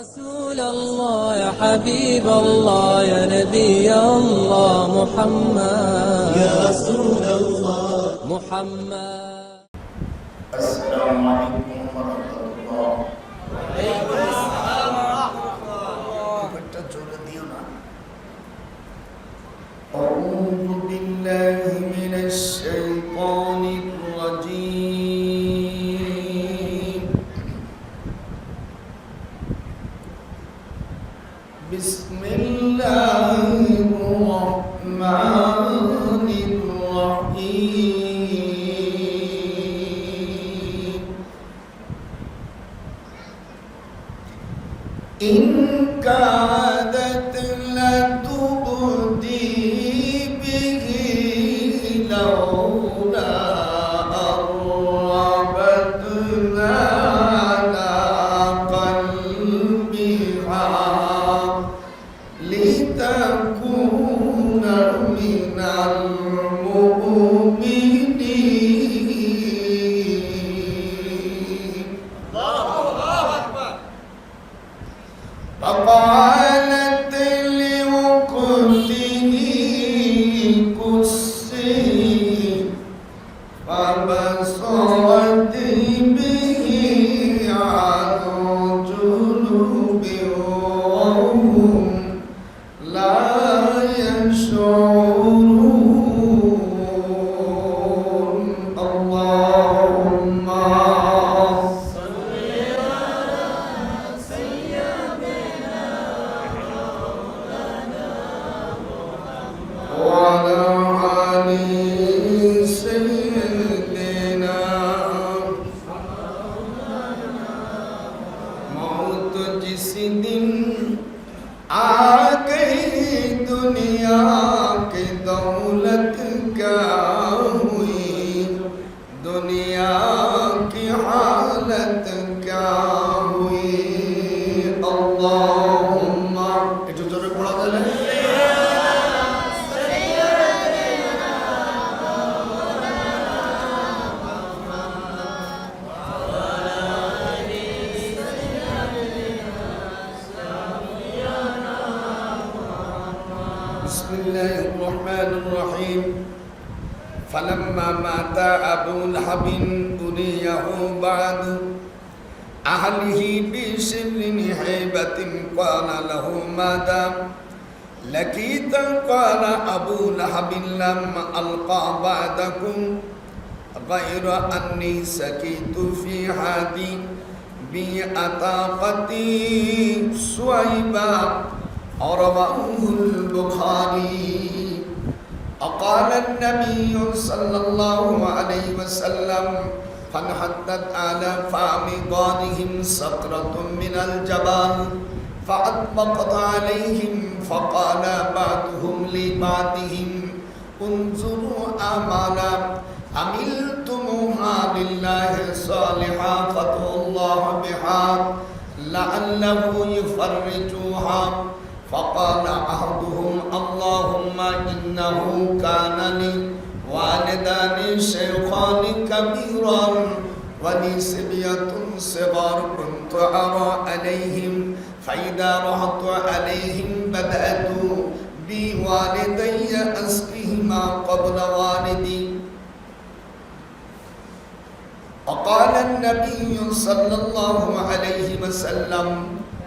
رسول الله يا حبيب الله يا نبي الله محمد يا رسول الله محمد. السلام عليكم ورحمة الله. وعليكم السلام ورحمة الله. أعوذ بالله من الشيطان الرجيم. بسم الله الرحمن الرحيم. إن كادت لتبدي به لولا أن ربطنا على قلبها لتكون من المؤمنين. الله أكبر. فقالت لأخته قصي فبصرت به عن جنوب وهم لا يشعرون. اللهم وعلى آل سيدنا मौत जिस दिन आ गई दुनिया की दौलत क्या हुई, दुनिया की हालत क्या हुई. अल्लाहुम्मा একটু জোরে পড়া যাবে? بسم الله الرحمن الرحيم. فلما مات أبو لهب أريه بعد أهله بسر هيبة قال له ماذا لقيت؟ قال أبو لهب لم ألقى بعدكم غير أني سكيت في هذه بعتاقتي سويبا رواه البخاري. وقال النبي صلى الله عليه وسلم فانحطت على فم ضانهم سقرة من الجبال فأطبقت عليهم فقال بعضهم لبعضهم انظروا أعمالا عملتموها لله صالحا فادعوا الله بها لعله يفرجوها. فقال أحدهم اللهم إنه كان لي والدان شيخان كبيران ولي صبية صغار كنت أرى عليهم فإذا رحت عليهم بدأت بوالدي أسقيهما قبل والدي. وقال النبي صلى الله عليه وسلم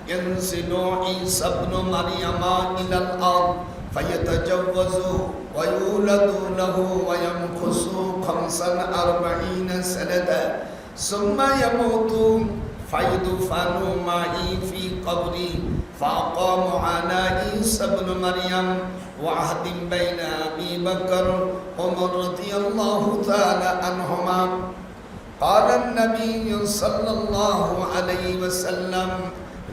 ينزل عيسى ابن مريم إلى الأرض فيتجوز ويولد له ويمكث 45 سنة ثم يموت فيدفن معي في قبري فأقام على عيسى ابن مريم وعهد بين أبي بكر وعمر رضي الله تعالى عنهما. قال النبي صلى الله عليه وسلم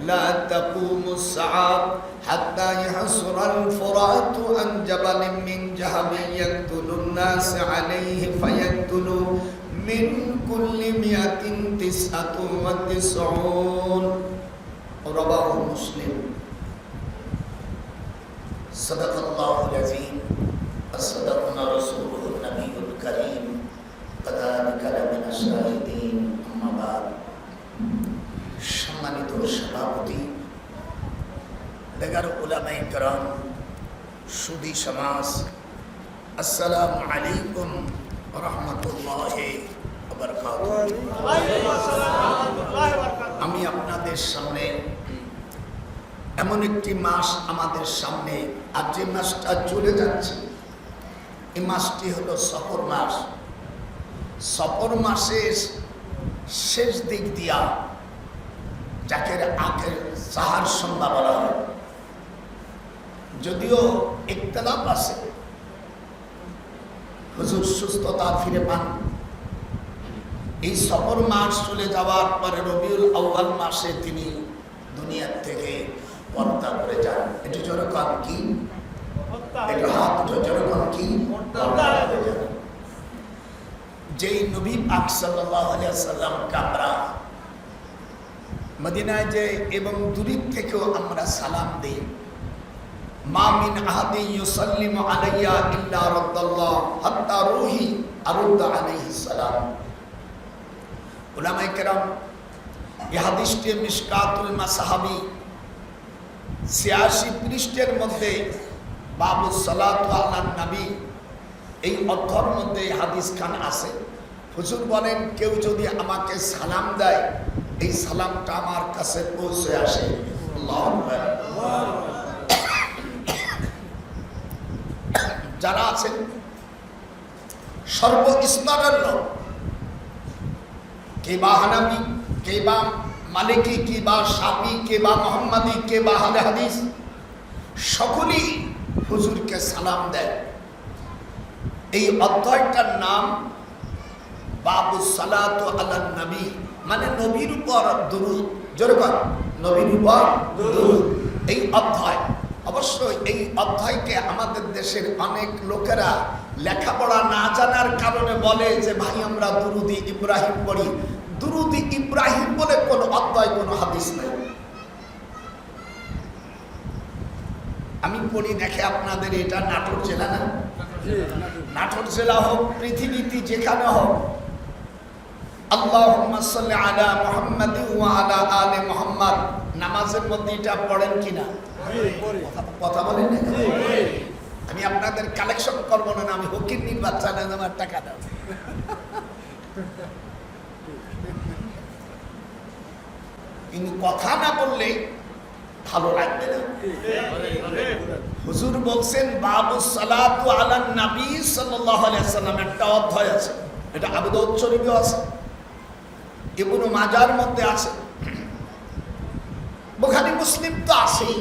لا تقوم الساعة حتى يحصر الفرات عن جبل من جهب يقتل الناس عليه فيقتل من كل 199. رواه مسلم. صدق الله العظيم وصدقنا رسوله النبي الكريم وذلك لمن الشاهدين. أما بعد. সম্মানিত সভাপতি বেগার উলামায়ে কেরাম, সুদী সমাজ, আসসালামু আলাইকুম ওয়া রাহমাতুল্লাহি ওয়া বারাকাতুহু। আমি আপনাদের সামনে এমন একটি মাস আমাদের সামনে, আর যে মাসটা চলে যাচ্ছে এই মাসটি হলো সফর মাস। সফর মাসের শেষ দিক দিয়া যাকে আখের সাহার সন্ধ্যা বলা হয়, যদিও ইখতিলাফ আছে, হুজুর সুস্থতা ফিরে পান। এই সফর মাস চলে যাওয়ার পরে রবিউল আউয়াল মাসে তিনি দুনিয়ার থেকে পর্দা করে যান। এটি যেরকম কি, এটা হাত যেরকম কি পর্দা করে যান। যেই নবী পাক সাল্লাল্লাহু আলাইহি সাল্লামকে আমরা মদিনায় যে এবং দূরের থেকেও আমরা সালাম দেই, মা মিন আহাদিন ইউসাল্লিমু আলাইয়া ইল্লা রাদ্দাল্লাহু হাত্তা রূহি আরুদ্দা আলাইহিস সালাম। উলামায়ে কেরাম এই হাদিসটি মিশকাতুল মাসাহাবি ৮৬ পৃষ্ঠার মধ্যে বাবু সালাতু আলান নবী এই অক্ষর মধ্যে হাদিস খান আছে। হুজুর বলেন, কেউ যদি আমাকে সালাম দেয় এই সালামটা আমার কাছে পৌঁছে আসে। আল্লাহু আকবার। যারা আছেন সর্বস্তরের লোক, কে বা হানাফি, কে বা মালিকি, কে বা শাফি, কে বা মুহাম্মাদি, কে বা আহলে হাদিস, সকলেই হুজুরকে সালাম দেয়। এই অধ্যায়টার নাম বাবু সালাতু আলান নবী, মানে নবীর উপর দুরূদ। যেরকম নবীর উপর দুরূদ এই অধ্যায়। অবশ্যই এই অধ্যায়কে আমাদের দেশের অনেক লোকেরা লেখাপড়া না জানার কারণে বলে যে ভাই আমরা দুরুদি ইব্রাহিম পড়ি। দুরুদি ইব্রাহিম বলে কোনো অধ্যায়, কোনো হাদিস নেই। আমি পড়ি দেখে আপনাদের এটা নাটোর জেলা না, নাটোর জেলা হোক, পৃথিবীতে যেখানে হোক, আল্লাহুম্মা সাল্লি আলা মুহাম্মাদ ওয়া আলা আলি মুহাম্মাদ নামাজের মধ্যে এটা পড়েন কিনা? কথা বলেন না? আমি আপনাদের কালেকশন করবো না, আমি হকির নির্বাচনে আমার টাকা দাও। কিন্তু কথা না বললে ভালো লাগবে না। হুজুর বলছেন বাবু সালাতু আলান নবী সাল্লাল্লাহু আলাইহি সাল্লাম, একটা অধ্যায় আছে। এটা আবু দাউদ শরীফে আছে, ইবনে মাজার মধ্যে আছে, বুখারী মুসলিম তো আছেই,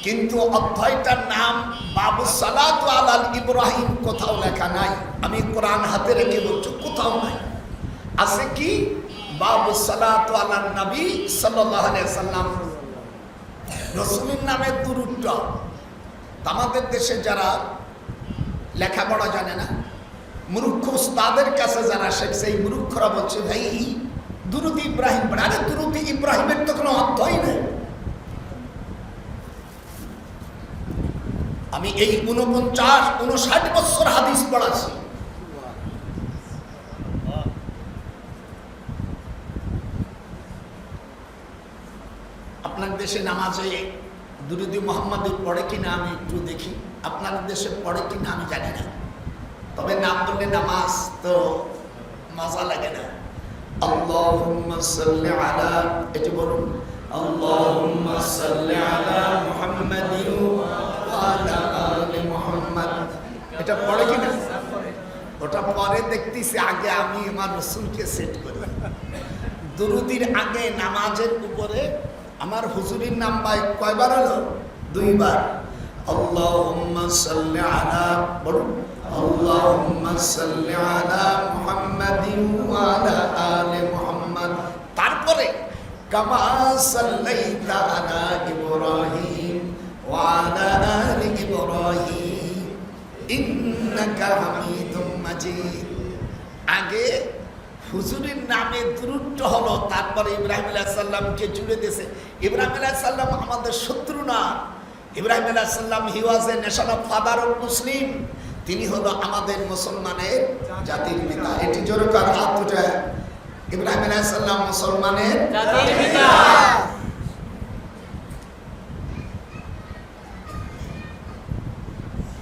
কিন্তু অধ্যায়টার নাম বাবু সালাতু আলাল ইব্রাহিম কোথাও লেখা নাই। আমি কোরআন হাতে রেখে বলছি কোথাও নাই। আছে কি বাবু সালাতু আলান নবী সাল্লাল্লাহু আলাইহি সাল্লাম, রাসূলের নামে দুরূদটা। আমাদের দেশে যারা লেখাপড়া জানে না, মূর্খ উস্তাদের কাছে যারা শিখছে, এই মূর্খরা বলছে ভাই দুরূদ ইব্রাহিম পড়ে। আরে দুরূদ ইব্রাহিমের তো কোনো অর্থই নেই। আমি এই 59 বছর হাদিস পড়াচ্ছি। আপনার দেশে নামাজে দুরূদ মুহাম্মাদি পড়ে কিনা আমি একটু দেখি, আপনাদের দেশে পড়ে কিনা আমি জানি না। তবে নাম বললে নামাজ তো মজা লাগে না। আল্লাহুম্মা সাল্লি আলা, এটি বলুন, আল্লাহুম্মা সাল্লি আলা মুহাম্মাদিন ওয়া আলা আলি মুহাম্মাদ। এটা পড়ে কিনা? ওটা পরে দেখতেছি, আগে আমি আমার রাসূলকে সেট করি। দুরূদের আগে নামাজের উপরে আমার হুজুরের নাম ভাই কয়বার হলো? 2 বার। আল্লাহুম্মা সাল্লি আলা, বলুন, আল্লাহুম্মা সাল্লি আলা মুহাম্মাদিন ওয়া আলা আলি মুহাম্মাদ। তারপরে কামা সাল্লাইতা আলা ইব্রাহিম ওয়া আলা আলি ইব্রাহিম ইন্নাকা হামিদুম মাজিদ। আগে হুজুরের নামে দুরূদটা হলো, তারপরে ইব্রাহিম আলাইহিস সালামকে জুড়ে দিয়েছে। ইব্রাহিম আলাইহিস সালাম আমাদের শত্রু না। ইব্রাহিম আলাইহিস সালাম হি ওয়াজ a national father of Muslim. তিনি হলো আমাদের মুসলমানের জাতির পিতা। এটি জোরে কার হাত উঠে, ইব্রাহিম আলাইহিস সালাম মুসলমানের জাতির পিতা।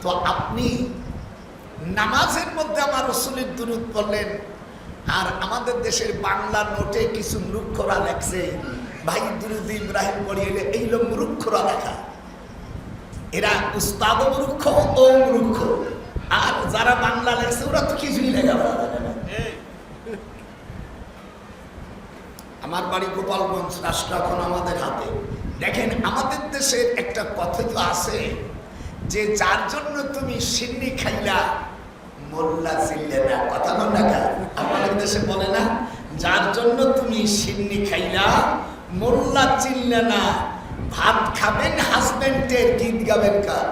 তো আপনি নামাজের মধ্যে আমার রাসূলের দুরূদ পড়লেন, আর আমাদের দেশের বাংলা নোটে কিছু মূর্খরা লেখছে ভাই দুরূদ ইব্রাহিম পড়িয়ে, এইগুলো মূর্খরা লেখা। এরা উস্তাদও মূর্খ ও মূর্খ, আর যারা বাংলা লেখছে ওরা তো কিছুই লেখা পারে না। আমার বাড়ি গোপালগঞ্জ, রাষ্ট্র এখন আমাদের হাতে। দেখেন আমাদের দেশের একটা কথা তো আছে যে যার জন্য তুমি সিন্নি খাইলা মোল্লা চিনলে না, কথা বল না। আমাদের দেশে বলে না, যার জন্য তুমি সিন্নি খাইলা মোল্লা চিনলে না, ভাত খাবেন হাজবেন্ডের, গীত গাবেন কার?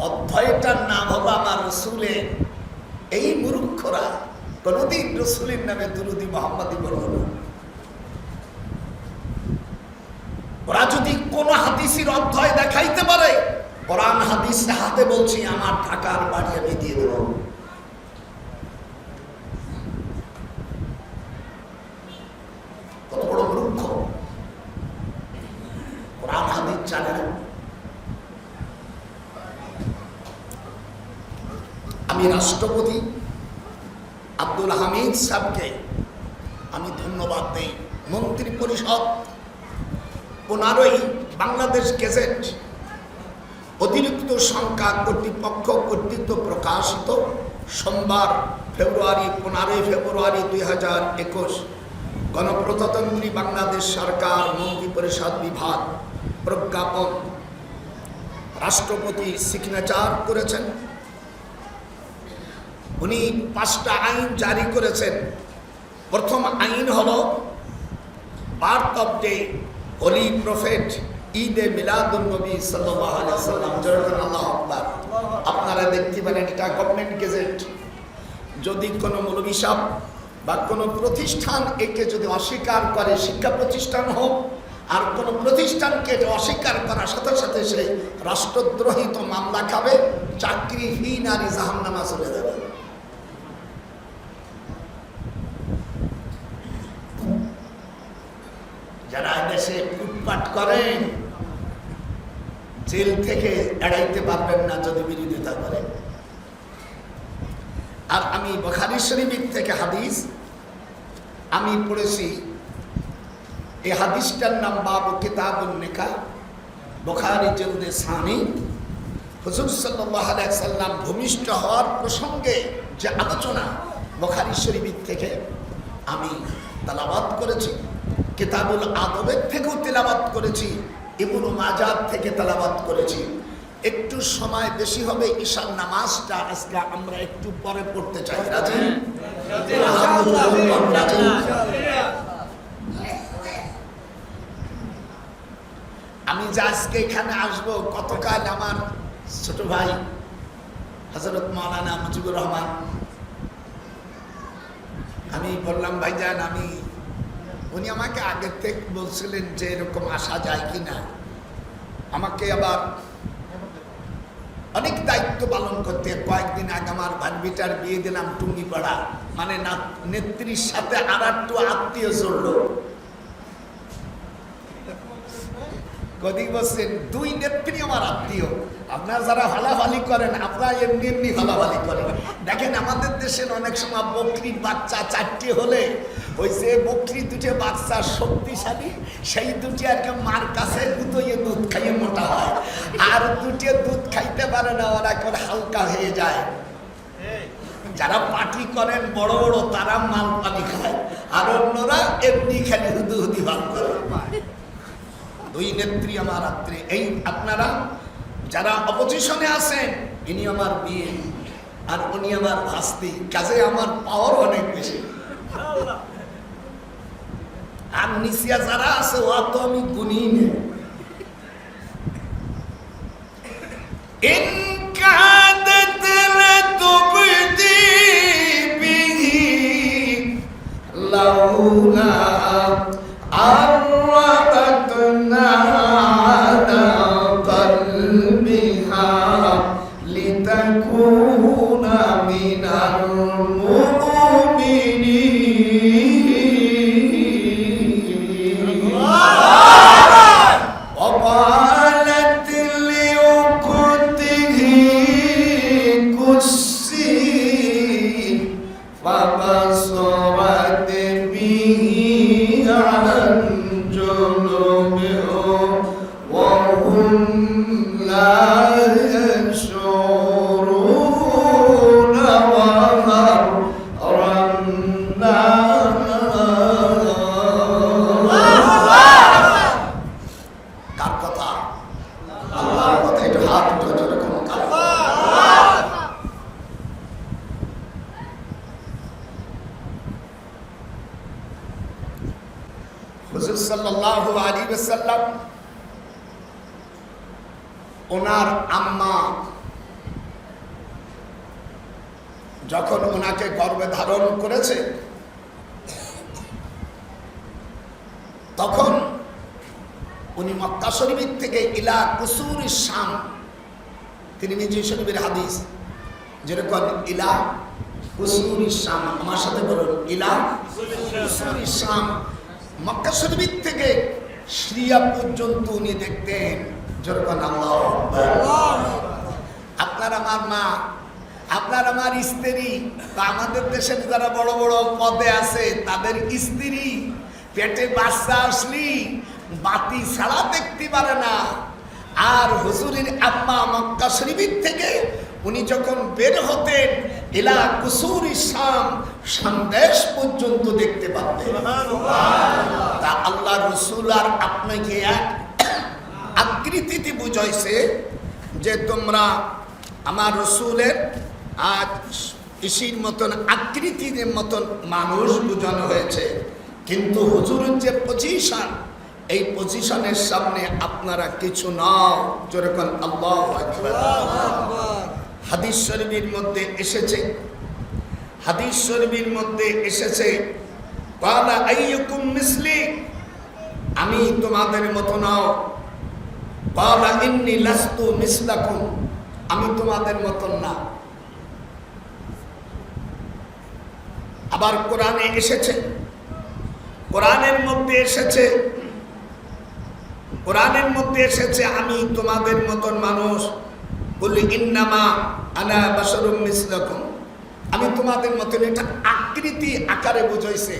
অধ্যায়টার নাম হলো আমার রাসূলের। এই মূর্খরা কোনদিন রাসূলের নামে দুরূদি মুহাম্মাদি বলল না। ওরা যদি কোন হাদিসের অধ্যায় দেখাইতে পারে, কোরআন হাদিস হাতে বলছি, আমার টাকার বাড়ি আমি দিয়ে দেব। কত বড় মূর্খ! কোরআন হাদিস জানে না। আমি রাষ্ট্রপতি আব্দুল হামিদ সাহেবকে আমি ধন্যবাদ দেই। মন্ত্রী পরিষদ 15ই বাংলাদেশ গেজেট অতিরিক্ত সংখ্যা কর্তৃপক্ষ কর্তৃক প্রকাশিত সোমবার 15 ফেব্রুয়ারি 2021 গণপ্রজাতন্ত্রী বাংলাদেশ সরকার মন্ত্রী পরিষদ বিভাগ প্রজ্ঞাপন রাষ্ট্রপতি সিগনেচার করেছেন। উনি 5টা আইন জারি করেছেন। প্রথম আইন হলো birth off day holy prophet ঈদে মিলাদুন নবী সাল্লাল্লাহু আলাইহি ওয়াসাল্লাম। আল্লাহু আকবার। আপনারা দেখতে পারেন এটা গভর্নমেন্ট গেজেট। যদি কোনো মৌলভী সাহেব বা কোনো প্রতিষ্ঠান একে যদি অস্বীকার করে, শিক্ষা প্রতিষ্ঠান হোক আর কোনো প্রতিষ্ঠানকে অস্বীকার করার সাথে সাথে সে রাষ্ট্রদ্রোহিত মামলা খাবে, চাকরিহীন আর জাহান্নামে চলে যাবে। যারা দেশে লুটপাট করেন জেল থেকে এড়াইতে পারবেন না যদি বিরোধিতা করেন। আর আমি বুখারী শরীফ থেকে হাদিস আমি পড়েছি। এই হাদিসটার নাম বাবু কিতাবুন নিকাহ, বুখারী জিলদে সানি। হুজুর সাল্লাল্লাহু আলাইহি ওয়াসাল্লাম ভূমিষ্ঠ হওয়ার প্রসঙ্গে যে আলোচনা বুখারী শরীফ থেকে আমি তেলাওয়াত করেছি, কিতাবুল আদবের থেকেও তেলাওয়াত করেছি, ইবনে মাজাহ থেকে তেলাওয়াত করেছি। একটু সময় বেশি হবে, ঈশার নামাজটা আজকে আমরা একটু পরে পড়তে চাই। রাজি? আমি যে আজকে এখানে আসবো, গতকাল আমার ছোট ভাই হযরত মাওলানা মুজিবুর রহমান, আমি বললাম ভাইজান আমি, উনি আমাকে আগের থেকে বলছিলেন যে এরকম আসা যায় কিনা। আমাকে আবার অনেক দায়িত্ব পালন করতে। কয়েকদিন আগে আমার ভানবিটার বিয়ে দিলাম টুঙ্গিপাড়া, মানে নেত্রীর সাথে আর একটু আত্মীয় জড়ল। কদিন বলছেন 2 নেত্রী আমার আত্মীয়। আপনারা যারা ভালাভালি করেন, আপনারা এমনি এমনি ভালাভালি করেন। দেখেন আমাদের দেশের অনেক সময় বকরির বাচ্চা 4টে হলে ওই যে বকরি 2টে বাচ্চা শক্তিশালী, সেই 2টি আর কি মার কাছে গুঁতোইয়ে দুধ খাইয়ে মোটা হয়, আর 2টে দুধ খাইতে পারে না, ওরা এখন হালকা হয়ে যায়। যারা পার্টি করেন বড় বড়, তারা মাল পানি খায়, আর অন্যরা এমনি খালি হুদুহুদি ভাব করে। 2 নেত্রী আমার রাত্রে। এই আপনারা যারা অপোজিশনে আছেন, ইনি আমার বিয়ে আর উনি আমার ভাস্তি, কাজে আমার পাওয়ার অনেক বেশি। আর নিচিয়া যারা আছে ও তো আমি গুনি নেই। সাল্লাল্লাহু আলাইহি ওয়াসাল্লাম ওনার আম্মা যখন ওনাকে গর্ভে ধারণ করেছে তখন উনি মক্কা শরীফ থেকে ইলা কুসুরিস শাম, তিরমিজি শরীফের হাদিস, যেরকম ইলা কুসুরিস শাম, আমার সাথে বলুন ইলা কুসুরিস শাম, মক্কা শরীফ থেকে সিরিয়া পর্যন্ত উনি দেখতেন। যেরকম আল্লাহু আকবার। আপনার আমার মা, আপনার আমার স্ত্রী, বা আমাদের দেশের যারা বড় বড় পদে আছে তাদের স্ত্রী পেটে বাচ্চা আসলি বাতি ছাড়া দেখতে পারে না। আর হুজুরের আম্মা মক্কা শরীফ থেকে উনি যখন বের হতেন ইলা কুসুরিস শাম, সন্দেশ পর্যন্ত দেখতে পারতেন। তা আল্লাহ রাসূল আর আপনাকে এক আকৃতিতে বুঝাইছে যে তোমরা আমার রাসূলের ইসির মতন আকৃতির মতন মানুষ বুঝানো হয়েছে, কিন্তু হুজুরের যে পজিশন, এই পজিশনের সামনে আপনারা কিছু নাও। যেরকম আল্লাহু আকবার। হাদিস শরীফের মধ্যে এসেছে, হাদিস শরীফের মধ্যে এসেছে ক্বালা আইয়ুকুম মিসলি, আমি তোমাদের মতো নাও। ক্বালা ইন্নী লাস্তু মিসলাকুম, আমি তোমাদের মতন না। আবার কোরআনে এসেছে, কোরআনের মধ্যে এসেছে, কোরআনের মধ্যে এসেছে আমি তোমাদের মতন মানুষ। বলি ইন্নামা আনা বাশারুম মিসলাকুম, আমি তোমাদের মতন। এটা আকৃতি আকারে বুঝাইছে,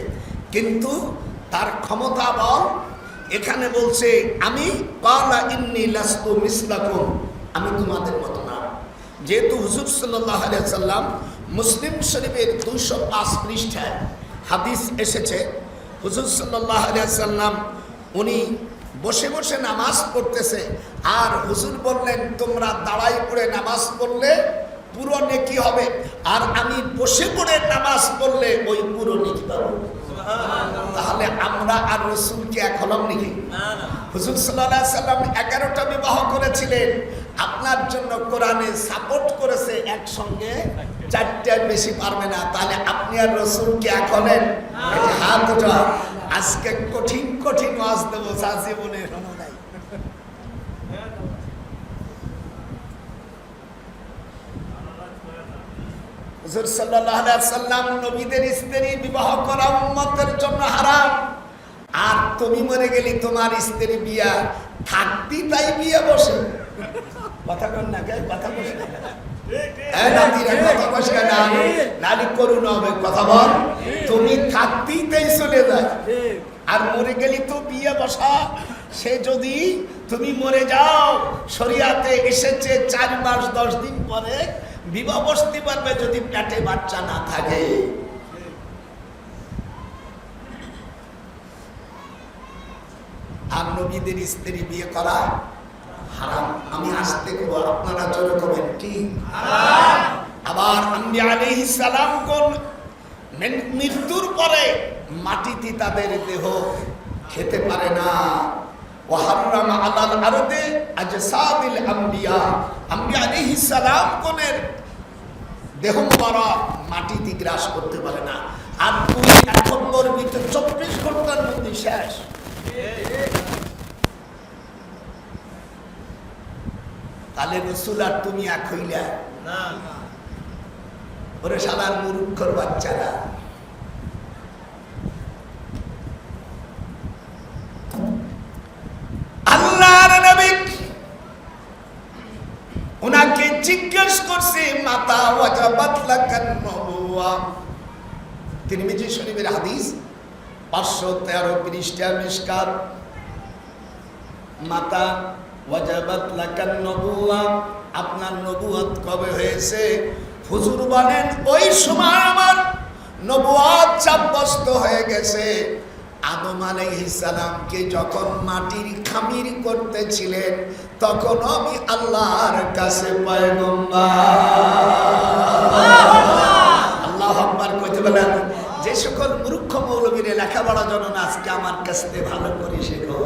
কিন্তু তার ক্ষমতা বল এখানে বলছে আমি ক্বালা ইন্নী লাস্তু মিসলাকুম, আমি তোমাদের মতো না। যেহেতু হুজুর সাল্লাল্লাহু আলাইহি ওয়াসাল্লাম মুসলিম শরীফের 205 পৃষ্ঠায় হাদিস এসেছে, হুজুর সাল্লাল্লাহু আলাইহি ওয়াসাল্লাম উনি বসে বসে নামাজ পড়তেছে, আর হুজুর বললেন তোমরা দাঁড়াই পড়ে নামাজ পড়লে পুরো নেকি হবে, আর আমি বসে পড়ে নামাজ পড়লে ওই পুরো নেকি পাবো। তাহলে আমরা আর রাসূল কি এক হলাম নাকি? হুজুর সাল্লাল্লাহু আলাইহি ওয়াসাল্লাম 11টা বিবাহ করেছিলেন, আপনার জন্য কোরআনে সাপোর্ট করেছে একসঙ্গে 4টার বেশি পারবে না। তাহলে আপনি আর রাসূল কি এক হলেন? হাত ওঠা। আজকে কঠিন কঠিন ওয়াজ দেবো, জীবনে শোনো নাই। হুজুর সাল্লাল্লাহু আলাইহি ওয়াসাল্লাম নবীদের স্ত্রী বিবাহ করা উম্মতের জন্য হারাম। আর তুমি মরে গেলি তোমার স্ত্রী বিয়া থাকতি, তাই বিয়ে বসে কথা বল না, কথা বসে না, কথা বসে না, নারী করুন হবে কথা বল। তুমি থাকতেই তাই চলে যায়, আর মরে গেলি তো বিয়ে বসা। সে যদি তুমি মরে যাও, শরিয়াতে এসেছে 4 মাস 10 দিন পরে বিবাহ বসতে পারবে যদি পেটে বাচ্চা না থাকে। আর নবীদের স্ত্রী বিয়ে করা হারাম। আমি আসতে করব, আপনারা জোরে করবেন ঠিক হারাম। আবার আম্বিয়া আলাইহিস সালাম কোন মৃত্যুর পরে মাটিতে তাদের দেহ খেতে পারে না। ওয়াহাররাম আলাল আরদে আজসাদিল আম্বিয়া, আম্বিয়া আলাইহিস সালাম কোনের দেহ মোবারক মাটিতে গ্রাস করতে পারে না। আর তুই এখন তোর ভিতরে 24 ঘন্টার মধ্যে শেষ। তাহলে রাসূল আর তুমি এক হইলা না। ওরে সাদার মূর্খর বাচ্চারা, আল্লাহর নবী ওনাকে জিজ্ঞেস করছে মাতা ওয়াজাবাত লাকান নবুয়া। তিরমিজি শরীফের হাদিস 513 পৃষ্ঠা মিশকাত। মাতা ওয়াজাবাত লাকান নবুয়া, আপনার নবুয়ত কবে হয়েছে? হুজুর বলেন ওই সময় আমার নবুয়ত সাব্যস্ত হয়ে গেছে। আদম আলাইহিস সালামকে যখন মাটির খামির করতেছিলেন তখন আমি আল্লাহর কাছে পয়গম্বর। আল্লাহু আকবার কইতে বলেন। যে সকল মূর্খ মৌলবীরা লেখাপড়া জানো না, আজকে আমার কাছে ভালো করে শেখো।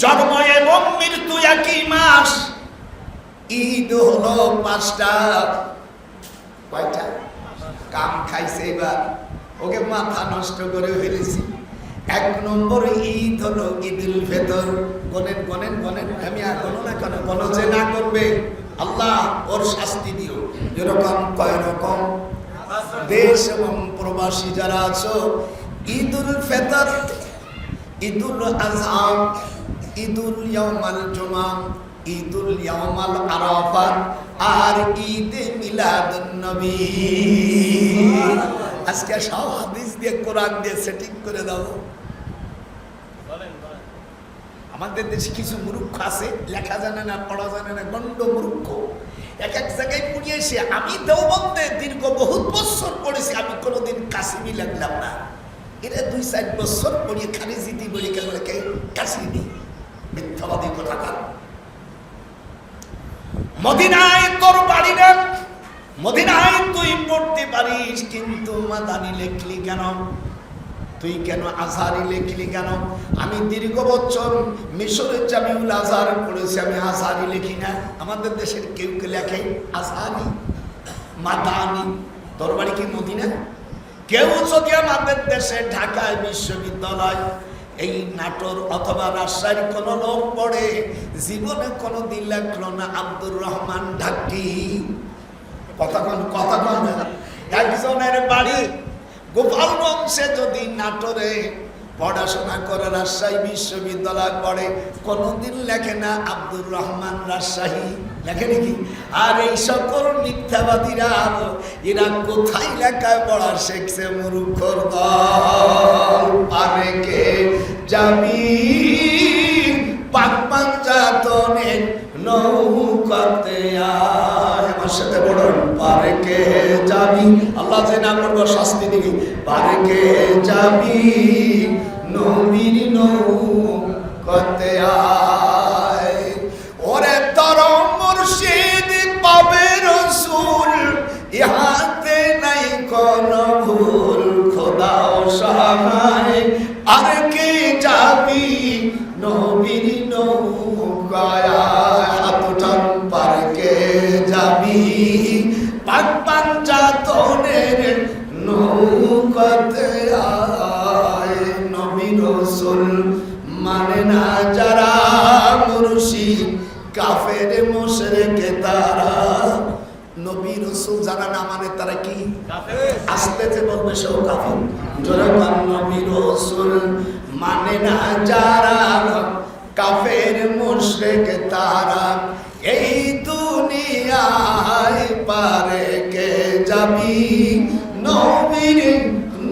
জন্ম এবং মৃত্যু একই মাস, ঈদ হলো 5টা। কয়টা? কাম খাইছে এবার, ওকে মাথা নষ্ট করে ফেলেছি। 1 নম্বর ঈদ হলো ঈদুল ফিতর। গনেন গনেন গনেন, আমি আর গণো না কেন? গণ যে না করবে আল্লাহ ওর শাস্তি দিও। যেরকম কয় রকম দেশ এবং প্রবাসী যারা আছো, ঈদুল ফিতর, ঈদুল আযহা, ঈদুল ইয়াউমাল জুমা, ঈদুল ইয়াউমাল আরাফা, আর ঈদে মিলাদুন নবী। আজকে সব হাদিস দিয়ে কোরআন দিয়ে সেটিং করে দাও। আমাদের দেশে কিছু মূর্খ আছে, লেখা জানে না, পড়া জানে না, গন্ড মূর্খ। এক জায়গায় পড়িয়ে এসে, আমি দেওবন্দে দীর্ঘ বহুত বছর পড়েছি, আমি কোনোদিন কাসিমি লাগলাম না। এরা 2-4 বছর পড়িয়ে খারিজিতি বলি কেন কাসিমি, মিথ্যাবাদী কথাকার। মদিনায় তোর বাড়ি না, মদিনায় তুই পড়তে পারিস, কিন্তু মাদানি লেখলি কেন? তুই কেন আজহারি লেখলি কেন? আমি দীর্ঘ বছর মিশরের জামিউল আজহার পড়েছি, আমি আজহারি লিখি না। আমাদের দেশের কেউ কে লেখে আজহারি, মাদানি। তোর বাড়ি কি মদিনা? কেউ যদি আমাদের দেশে ঢাকায় বিশ্ববিদ্যালয়, এই নাটোর অথবা রাজশাহীর কোন লোক পড়ে, জীবনে কোনোদিন লেখলো না আব্দুর রহমান ঢাকি। কথা কন। একজনের বাড়ি গোপালগঞ্জে যদি নাটোরে পড়াশোনা করে, রাজশাহী বিশ্ববিদ্যালয় পড়ে, কোনোদিন লেখে না আব্দুর রহমান রাজশাহী, লেখে নাকি? আর এই সকল মিথ্যাবাদীরা এরা কোথায় লেখায় পড়া শিখছে? মূর্খর দল। পারে কে যাবি পাক পাঞ্জাতনের নৌকাতে আয়। আমার সাথে বলুন, পারে কে যাবি। আল্লাহ যে না করবো শাস্তি দিবি। পারে কে যাবি নবীর নৌকাতে আয়। ওরে তোর মুর্শিদ পাবে রসুল, ইহাতে নাই কোন ভুল। খোদা ও সহায়, আর কে যাবি নবীর নৌকায়। হাত উঠান, পারে কে যাবি পাক পাঞ্জাতনের নৌকাতে আয়। নবী রাসূল মানে না যারা, মুর্শিদ কাফের মুশরিক তারা। নবী রাসূল যারা না মানে তারা কি কাফের? আসতে যে বলবে সব কাফের। যখন নবী রাসূল মানে না যারা, কাফের মুশরিক তারা। এই দুনিয়ায় পারে কে যাবি নবীর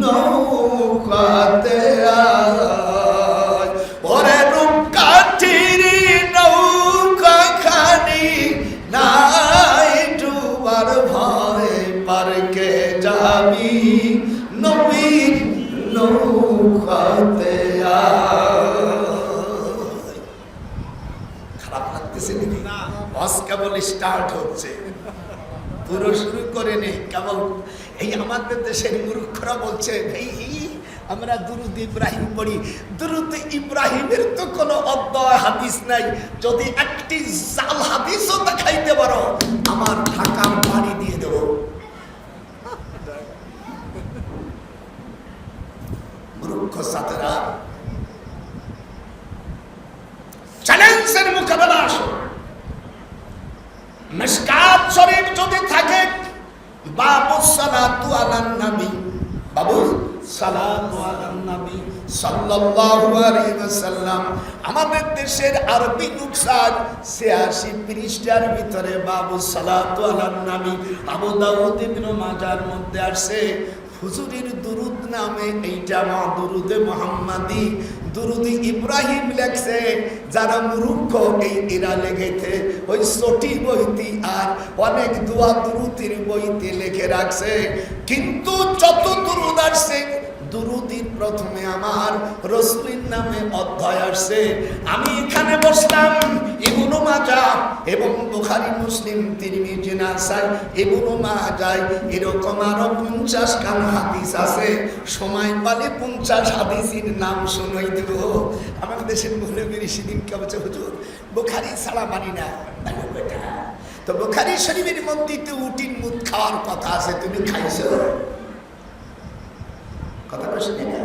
নৌকাতে আয়। ওরে রূপকাঠির নৌকা খানি নাই ডুবার ভয়, পারে কে যাবি নবীর নৌকাতে আয়। খারাপ লাগতেছে নাকি? বাস কেবল স্টার্ট হচ্ছে, পুরো শুরু করে নে কেবল। এই আমাদের দেশের মূর্খরা বলছে, এই আমরা দুরুদ ইব্রাহিম পড়ি। দুরুদ ইব্রাহিমের তো কোনো অধ্যায় হাদিস নাই। যদি একটি জাল হাদিসও দেখাইতে পারো, আমার ঢাকার বাড়ি দিয়ে দেব। মূর্খ ছাত্ররা, চ্যালেঞ্জের মোকাবেলা আসো। মিশকাত শরীফ যদি থাকে, বাবু সালাতু আলান নবী, বাবু সালাতু আলান নবী সাল্লাল্লাহু আলাইহি ওয়াসাল্লাম। আমাদের দেশের আরবি নুকসার 86 পৃষ্ঠার ভিতরে বাবু সালাতু আলান নবী, আবু দাউদ ইবনে মাজার মধ্যে আসে হুজুরের দুরুদ নামে এইটা মা দুরুদে মুহাম্মাদি। দুরুদ ইব্রাহিম লেখছে, যারা মূর্খ এই এরা লেগেছে ওই ছোটি বইতি আর অনেক দোয়া দুরুদের বইতে লিখে রাখছে। কিন্তু যত দুরুদ আসছে, দুরুদির প্রথমে আমার রাসূলের নামে অধ্যায় আসছে। আমি এখানে বসলাম, ইবনে মাজাহ এবং বুখারী, মুসলিম, তিরমিজি, নাসাই, ইবনে মাজাহ, এরকম আরো 50 খান হাদিস আছে। সময় পালে 50 হাদিসের নাম শুনাই দেব। গো, আমার দেশের মৌলবী সেদিন কে বলছে হুজুর বুখারী ছাড়া মানি না। তো বুখারী শরীফের মধ্যে তো উটির মুদ খাওয়ার কথা আছে, তুমি খাইছো? কথা কইছ না?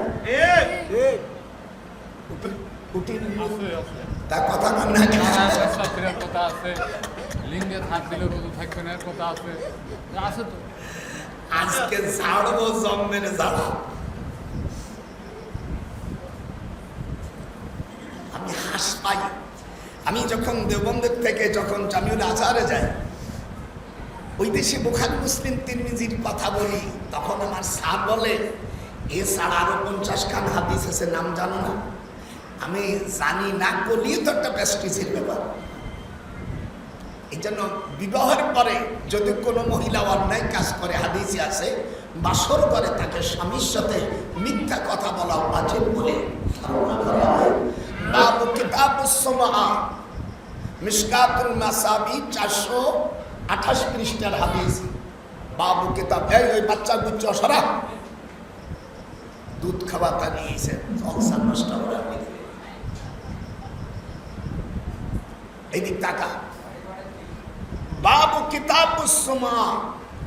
উটির মুদ তার কথা না, কথা আছে, লিঙ্গে হাত দিলে রোজু থাকবে না কথা আছে, আছে তো। আজকে ঝাড়বো জম্মের জ্বালা। আমি হাস পাই, আমি যখন দেওবন্দের থেকে যখন জামিউল আজহারে যাই, ওই দেশে বুখারী মুসলিম তিরমিজির কথা বলি, তখন আমার স্যার বলে এছাড়া আরো 50 খান হাদিস আছে, নাম জানো না? আমি জানি না বলিও তো একটা প্রেস্টিজের ব্যাপার। এই জন্য বিবাহের পরে যদি কোনো মহিলা অন্যায় কাজ করে, হাদিসে আছে বাসর করে তাকে স্বামীর সাথে মিথ্যা কথা বলা ওয়াজিব বলে ধারণা করা হয়। বাবু কিতাবুস সুমআ, মিশকাতুল মাসাবি 428 পৃষ্ঠার হাদিস। বাবু কিতাব, এই বাচ্চা গুচ্ছ সরা, দুধ খাওয়াটা নিয়েছেন সংসার নষ্ট করে। এইদিক টাকা বাবু কিতাবুস সুমআ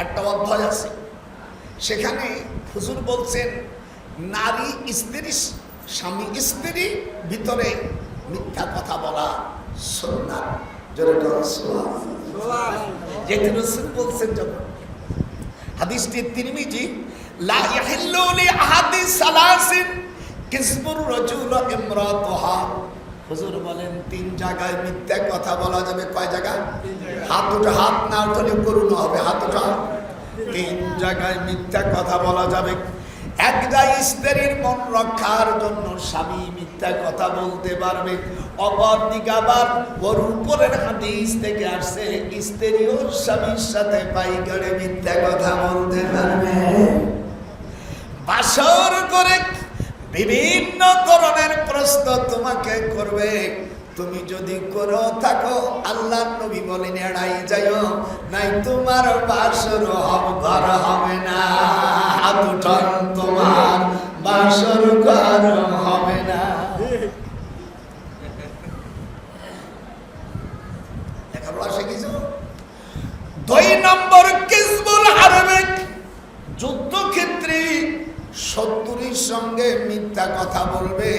একটা অধ্যায় আছে, সেখানে হুজুর বলছেন নারী স্ত্রী, স্বামী স্ত্রী ভিতরে মিথ্যা কথা বলা সুন্নাত। যেটা রাসূল বলছেন, যখন হাদিসটি তিরমিজি, লা ইয়াহিল্লু লি আহাদি সালাসিন কিসবুর রাজুল ইমরাতুহা। হুজুর বলেন 3 জায়গায় মিথ্যা কথা বলা যাবে। কয় জায়গা? হাত উঠা, হাত না উঠলে করুন হবে, হাত উঠা। 3 জায়গায় মিথ্যা কথা বলা যাবে। একটা স্ত্রীর মন রক্ষার জন্য স্বামী মিথ্যা কথা বলতে পারবে, অপরদিকে আবার ওর উপরের হাদিস থেকে আসছে স্ত্রীও স্বামীর সাথে পাইকারে মিথ্যা কথা বলতে পারবে। বাসর করে বিভিন্ন ধরনের প্রশ্ন তোমাকে করবে, তুমি যদি করো থাকো আল্লাহর নবী বলেন এড়াই যাইও, নাই তোমার বাসর ঘর হবে না। হাত উঠান, তোমার বাসর ঘর হবে না। লেখাপড়া শিখেছো? 2 নম্বর কিসবুল হারবে, যুদ্ধক্ষেত্রে শত্রুর সঙ্গে মিথ্যা কথা বলবে।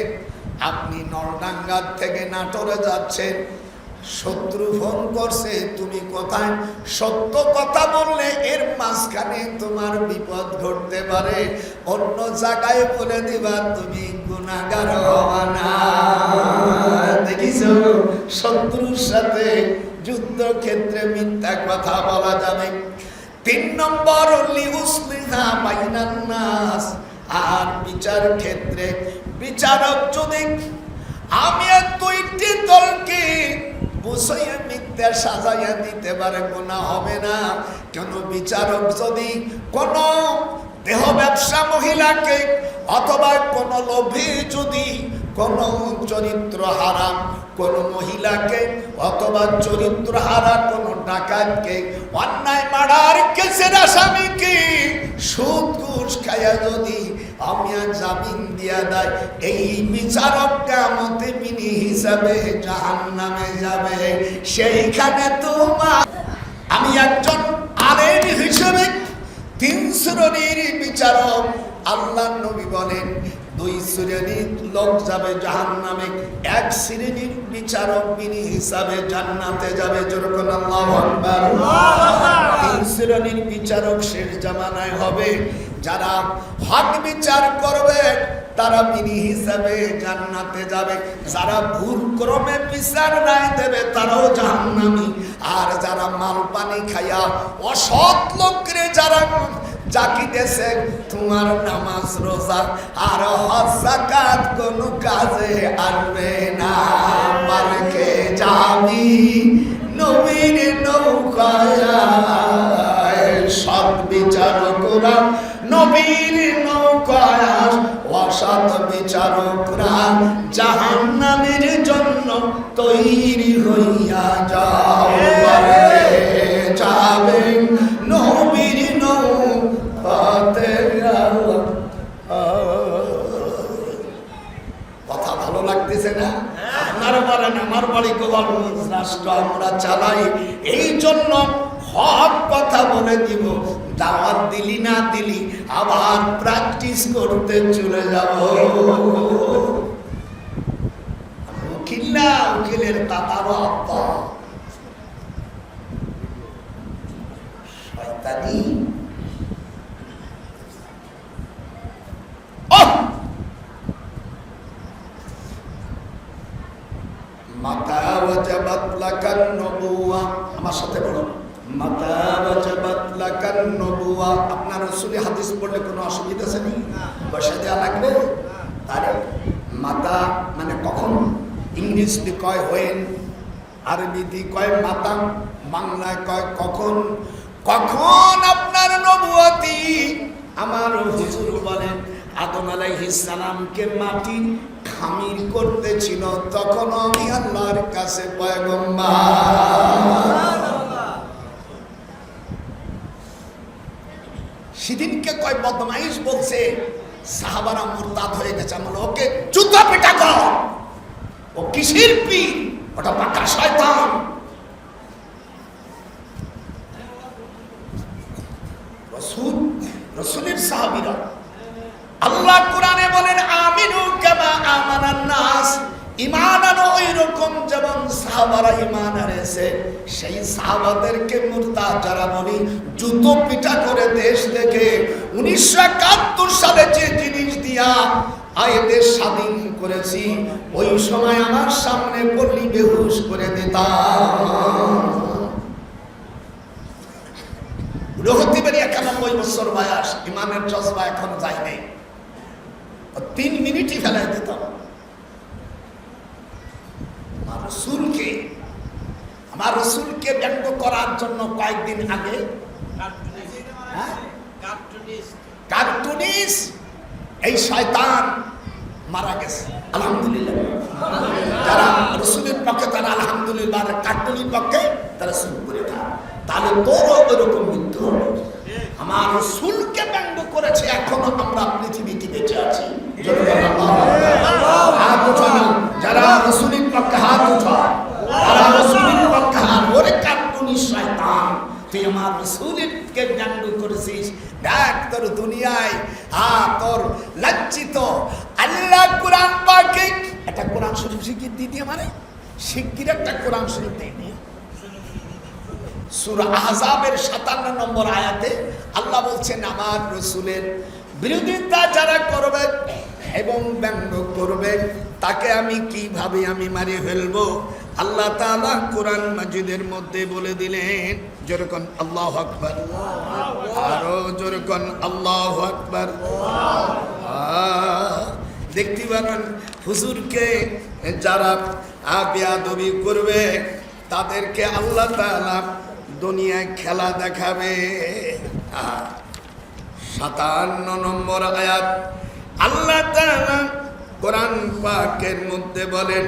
আপনি নলডাঙ্গার থেকে নাটোরে যাচ্ছেন, শত্রু ফোন করছে, তুমি কোথায়? সত্য কথা বললে এর মাঝখানে তোমার বিপদ ঘটতে পারে, অন্য জায়গায় বলে দিবা তুমি গুনাহগার হবা না। দেখিছো, শত্রুর সাথে যুদ্ধক্ষেত্রে মিথ্যা কথা বলা যাবে। 3 নম্বর লিউসলিহা বাইনান নাস, আর বিচার ক্ষেত্রে বিচারক যদি আমি 2টি দলকে বুঝাইয়া মিথ্যা সাজাইয়া দিতে পারে, গুনাহ হবে না। কেন? বিচারক যদি কোন দেহ ব্যবসা মহিলাকে অথবা কোন লোভী যদি কোন চরিত্র হারা কোন মহিলাকে অথবা চরিত্র হারা কোন ডাকাতকে অন্যায় মার্ডার কেসের আসামিকে সুদ ঘুষ খাইয়া যদি আমি জামিন দিয়া দেয়, এই বিচারক কিয়ামতে বিনি হিসাবে জাহান্নামে যাবে। সেইখানে তোমার আমি একজন আলেম হিসেবে 3 শ্রেণীর বিচারক, আল্লাহ নবী বলেন 2 শ্রেণীর লোক যাবে জাহান্নামে, 1 শ্রেণীর বিচারক বিনি হিসাবে জান্নাতে যাবে। যেরকম আল্লাহু আকবার। 3 শ্রেণীর বিচারক শেষ জামানায় হবে, যারা হক বিচার করবে তারা বিনি হিসাবে জান্নাতে যাবে, যারা ভুল ক্রমে বিচার রায় দেবে তারাও জাহান্নামী। আর যারা মাল পানি খাইয়া অসৎ লোকরে যারা জাকি দেশে তোমার নামাজ রোজা আর হজ যাকাত কোন কাজে আসবে না, পালকে যাবি নবীর নৌকায়। সৎ বিচারকরা নবীর নৌকায়, অসৎ বিচারকরা জাহান্নামের জন্য তৈরি হইয়া যাও, পালকে যাবে নবীর নৌকাতে। কথা ভালো আমার বাড়ি গোপালগঞ্জ, রাষ্ট্র আমরা চালাই, এই জন্য হক কথা বলে দিব, দাওয়াত দিলি না দিলি আবার প্র্যাকটিস করতে চলে যাব। উকিল্লা উকিলের তাতারও আব্বা শয়তানি। মাতা ওয়াজাবাত লাকান নবুওয়া, আমার সাথে বলো, মাতা ওয়াজাবাত লাকান নবুওয়া। আপনার রাসূলের হাদিস পড়লে কোনো অসুবিধা আছে নি? বসে দেওয়া লাগবে? আরে মাতা মানে কখন, ইংরেজি কয় হোয়েন, আরবিতে কয় মাতা, বাংলায় কয় কখন। কখন আপনার নবুয়তি? আমার হুজুর বলেন আদম আলাইহিস সালামকে মাটি খামির করতেছিল, তখন আমি আল্লাহর কাছে পয়গম্বর। সেদিনকে কয় বদমাইশ বলছে, সাহাবারা মুরতাদ হয়ে গেছে। আমরা ওকে জুতা পেটা কর, ও কিসের পীর, ওটা পাকা শয়তান। রাসূলের সাহাবীরা, আল্লাহ কোরআনে বলেন আমিনু কামা আমানান নাস, ঈমান আনো ওইরকম যেমন সাহাবারা ঈমান আনেছে। সেই সাহাবাদেরকে মুরতাদ যারা বলি, জুতো পিটা করে দেশ থেকে 1971 সালে যে জিনিস দিয়া দেশ স্বাধীন করেছি, ওই সময় আমার সামনে পড়লি বেহুশ করে দিতাম। রহতিবাড়ি 91 বছর বয়স, ইমানের জজবা এখন যায় নাই, 3 মিনিটই ফেলাই দিতাম। আমার রসুলকে ব্যঙ্গ করার জন্য কয়েকদিন আগে কার্টুনিস্ট এই শয়তান মারা গেছে, আলহামদুলিল্লাহ। যারা রসুলের পক্ষে তারা আলহামদুলিল্লাহ, কার্টুনির পক্ষে তারা শুরু করে থাকে, তাহলে তোরও ওরকম মৃত্যু হবে। আমার রসুলকে ব্যঙ্গ করেছে, এখনো আমরা পৃথিবীতে বেঁচে আছি। হাত উঠানো যারা রসুলের পক্ষে, হাত উঠা যারা রসুলের পক্ষে, হাত। ওরে কার্টুনি শয়তান, তুই আমার রসুলকে ব্যঙ্গ করেছিস, দেখ তোর দুনিয়ায় তোর লজ্জিত। আল্লাহ কোরআন পাকে একটা কোরআন শরীফ শিখিয়ে দিদি, আমারে শিগগির একটা কোরআন শরীফ দিয়ে। সূরা আহজাবের 57 নম্বর আয়াতে আল্লাহ বলছেন, আমার রাসূলের বিরোধিতা যারা করবে এবং ব্যঙ্গ করবে তাকে আমি কিভাবে আমি মারি ফেলবো। আল্লাহ তাআলা কোরআন মাজিদের মধ্যে বলে দিলেন, যেরকম আল্লাহু আকবার, আরো যেরকম আল্লাহু আকবার। দেখতে পারেন হুজুরকে যারা বেয়াদবি করবে তাদেরকে আল্লাহ তাআলা দুনিয়ায় খেলা দেখাবে। 57 নম্বর আয়াত আল্লাহ তাআলা কোরআন পাকের মধ্যে বলেন,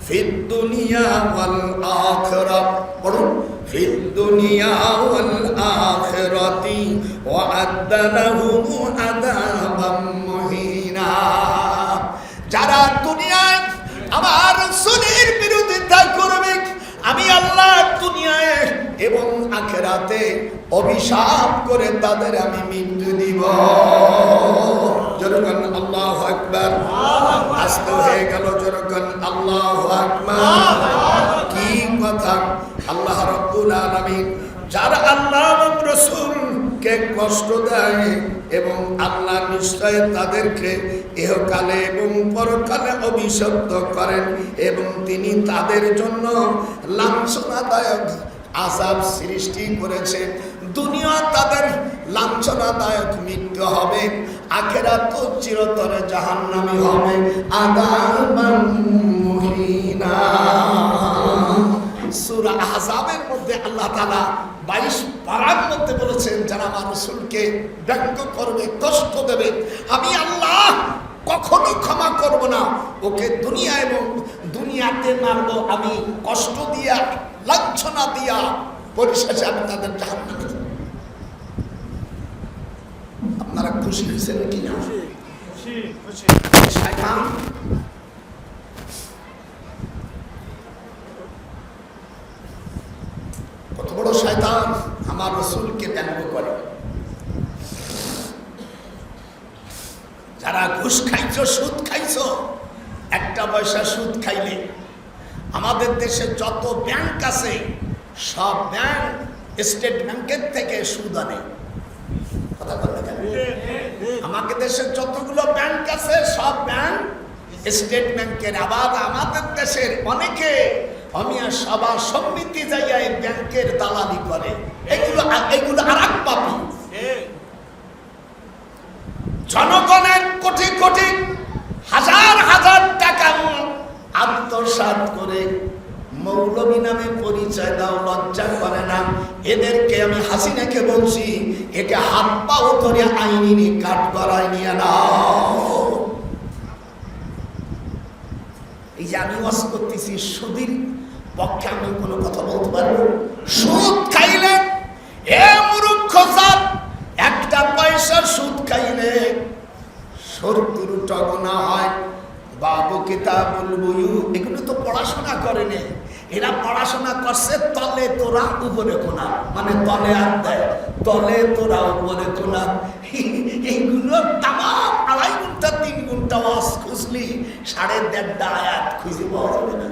ফিদ দুনিয়া ওয়াল আখিরাহ, পড়ুন, ফিদ দুনিয়া ওয়াল আখিরাতি ওয়া আ'আদ্দা লাহুম আযাবাম মুহিনা। যারা দুনিয়ায় আমার রাসূলের বিরোধিতা করবে, আমি আল্লাহ দুনিয়ায় এবং আখিরাতে অভিশাপ করে তাদের আমি মৃত্যু দিব। যেরকম আল্লাহু আকবার, আস্তে হয়ে গেল, যেরকম আল্লাহু আকবার। কি কথা! আল্লাহ রাব্বুল আলামিন যারা আল্লাহ এবং রাসূলকে কষ্ট দেয় এবং আল্লাহ নিশ্চয় তাদেরকে ইহকালে এবং পরকালে অভিশপ্ত করেন এবং তিনি তাদের জন্য লাঞ্ছনাদায়ক আযাব সৃষ্টি করেছে। দুনিয়া তাদের লাঞ্ছনাদায়ক মৃত্যু হবে, আখিরাত চিরতরে জাহান্নামী হবে, আযাবাম মুহিনা। সূরা আহজাবের মধ্যে আল্লাহ তাআলা 22 পারার মধ্যে বলেছেন, যারা আমার রাসূলকে ব্যঙ্গ করবে, কষ্ট দেবে, আমি আল্লাহ কখনো ক্ষমা করব না। ওকে দুনিয়া এবং দুনিয়াতে মারবো, আমি কষ্ট দিয়া, লাঞ্ছনা দিয়া, পরিশেষে আমি তাদের জাহান্নামে। আপনারা খুশি হয়েছেন কি না? শয়তান ঘুষ খাইছো, সুদ খাইছো, একটা পয়সা সুদ খাইলে আমাদের দেশে যত ব্যাংক আছে সব ব্যাংক স্টেট ব্যাংকের থেকে সুদ আনে। কথা বলতে গেলে আমাদের দেশে যতগুলো ব্যাংক আছে সব ব্যাংক স্টেট ব্যাংকের। আবার আমাদের দেশের অনেকে অমিয়া সভা সমিতি যাইয়া এই ব্যাংকের দালালি করে। এগুলো আর এক পাপি। জনগণের কোটি কোটি হাজার হাজার টাকা আত্মসাৎ করে মৌলবী নামে পরিচয় দাও, লজ্জা করে না? এদেরকে আমি হাসিনাকে বলছি, একে হাত পাও ধরে আইনি কাঠ গড়ায় নিয়ে নাও। এই যে আমি ওয়াজ করতেছি, সুদের পক্ষে আমি কোনো কথা বলতে পারবো? সুদ খাইলে এ মূর্খ জাত, একটা পয়সা সুদ খাইলে 70টা গুনাহ হয়। বাবু কিতাবুল বুয়ু, এগুলো তো পড়াশোনা করেনি, এরা পড়াশোনা করছে তলে তোরা উপরে কোনা, মানে তলে আর দেয়, তলে তোরা উপরে কোনা। এইগুলো তামাম 2.5 ঘন্টা 3 ঘন্টা ওয়াজ খুঁজলি 1.5 আয়াত খুঁজে পাওয়া যাবে না।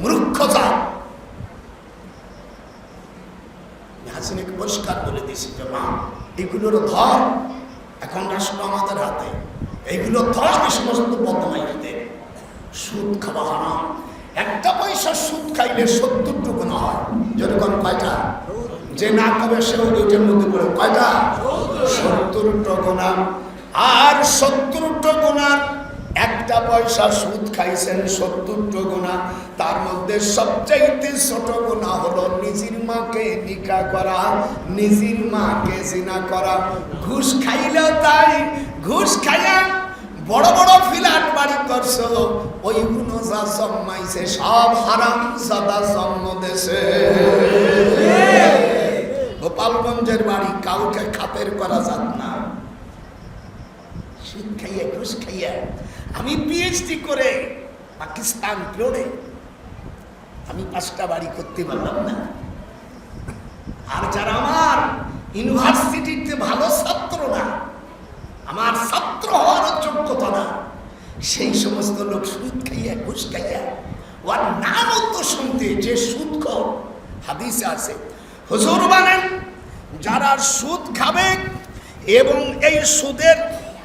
মূর্খতা। হাসিনাকে পরিষ্কার বলে দিয়েছি যে মা, এগুলোর ধর এখন রাষ্ট্র আমাদের হাতে, এইগুলো ধর এই সমস্ত বদমাইশদের। সুদ খাওয়া হারাম। একটা পয়সা সুদ খাইলে 70টা গুনাহ হয়। যেরকম কয়টা? যে না খাবে সেও ওইটার মধ্যে পড়ে। কয়টা? 70টা গুনাহ। আর 70টা গুনাহ, একটা পয়সা সুদ খাইছেন 70টা গুনাহ। তার মধ্যে সবচাইতে ছোট গুনাহ হলো নিজের মাকে নিকাহ করা, নিজের মাকে জিনা করা। ঘুষ খাইলেও তাই, ঘুষ খাইয়া বড় বড় ফ্ল্যাট বাড়ি করছো, ওইগুলো যা জন্মাইছে সব হারাম জাদা জন্ম দেশে। গোপালগঞ্জের বাড়ি কাউকে খাতের করা যাত না। সুদ খাইয়া, ঘুষ খাইয়া। আমি পিএইচডি করে পাকিস্তান পড়ে আমি 5টা বাড়ি করতে পারলাম না। আর যারা আমার ইউনিভার্সিটিতে ভালো ছাত্র না, আমার ছাত্র হওয়ার যোগ্যতা না, সেই সমস্ত লোক সুদ খাইয়া, ঘুষ খাইয়া, ওর নামও তো শুনতে যে সুদখোর। হাদিসে আছে, হুজুর বলেন যারা সুদ খাবে এবং এই সুদের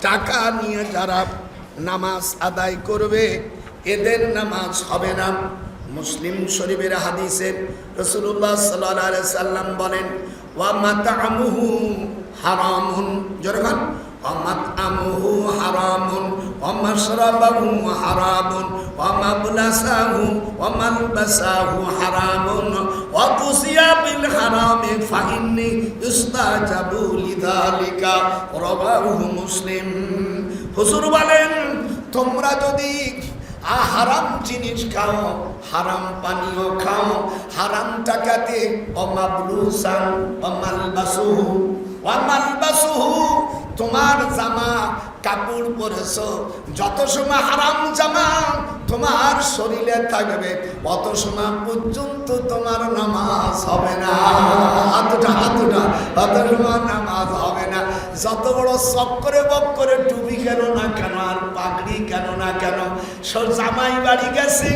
টাকা নিয়ে যারা নামাজ আদায় করবে, এদের নামাজ হবে না। মুসলিম শরীফের হাদিসে রাসূলুল্লাহ সাল্লাল্লাহু আলাইহি সাল্লাম বলেন, ওয়া মাতআমুহু হারামুন, যখন ওয়া মাতআমুহু হারামুন ওয়া মাশরাবুহু হারামুন ওয়া মাবলাসাহু ওয়া মালবাসাহু হারামুন ওয়া কুসিয়া বিল হারামি ফাইন্নি ইস্তাজাবু লিযালিকা, রাওয়াহু মুসলিম। হুজুর বলেন, তোমরা যদি হারাম জিনিস খাও, হারাম পানীয় খাও, হারাম টাকাতে অমাবলুসান অমালবাসুহু অমালবাসুহু, তোমার জামা কাপড় পরেছো, যত সময় হারাম জামা তোমার শরীরে থাকবে অত সময় পর্যন্ত তোমার নামাজ হবে না। হাতটা অত সময় নামাজ হবে না। যত বড় সব করে বক করে টুপি কেন না কেন, আর পাগড়ি কেন না কেন, জামাই বাড়ি গেছে,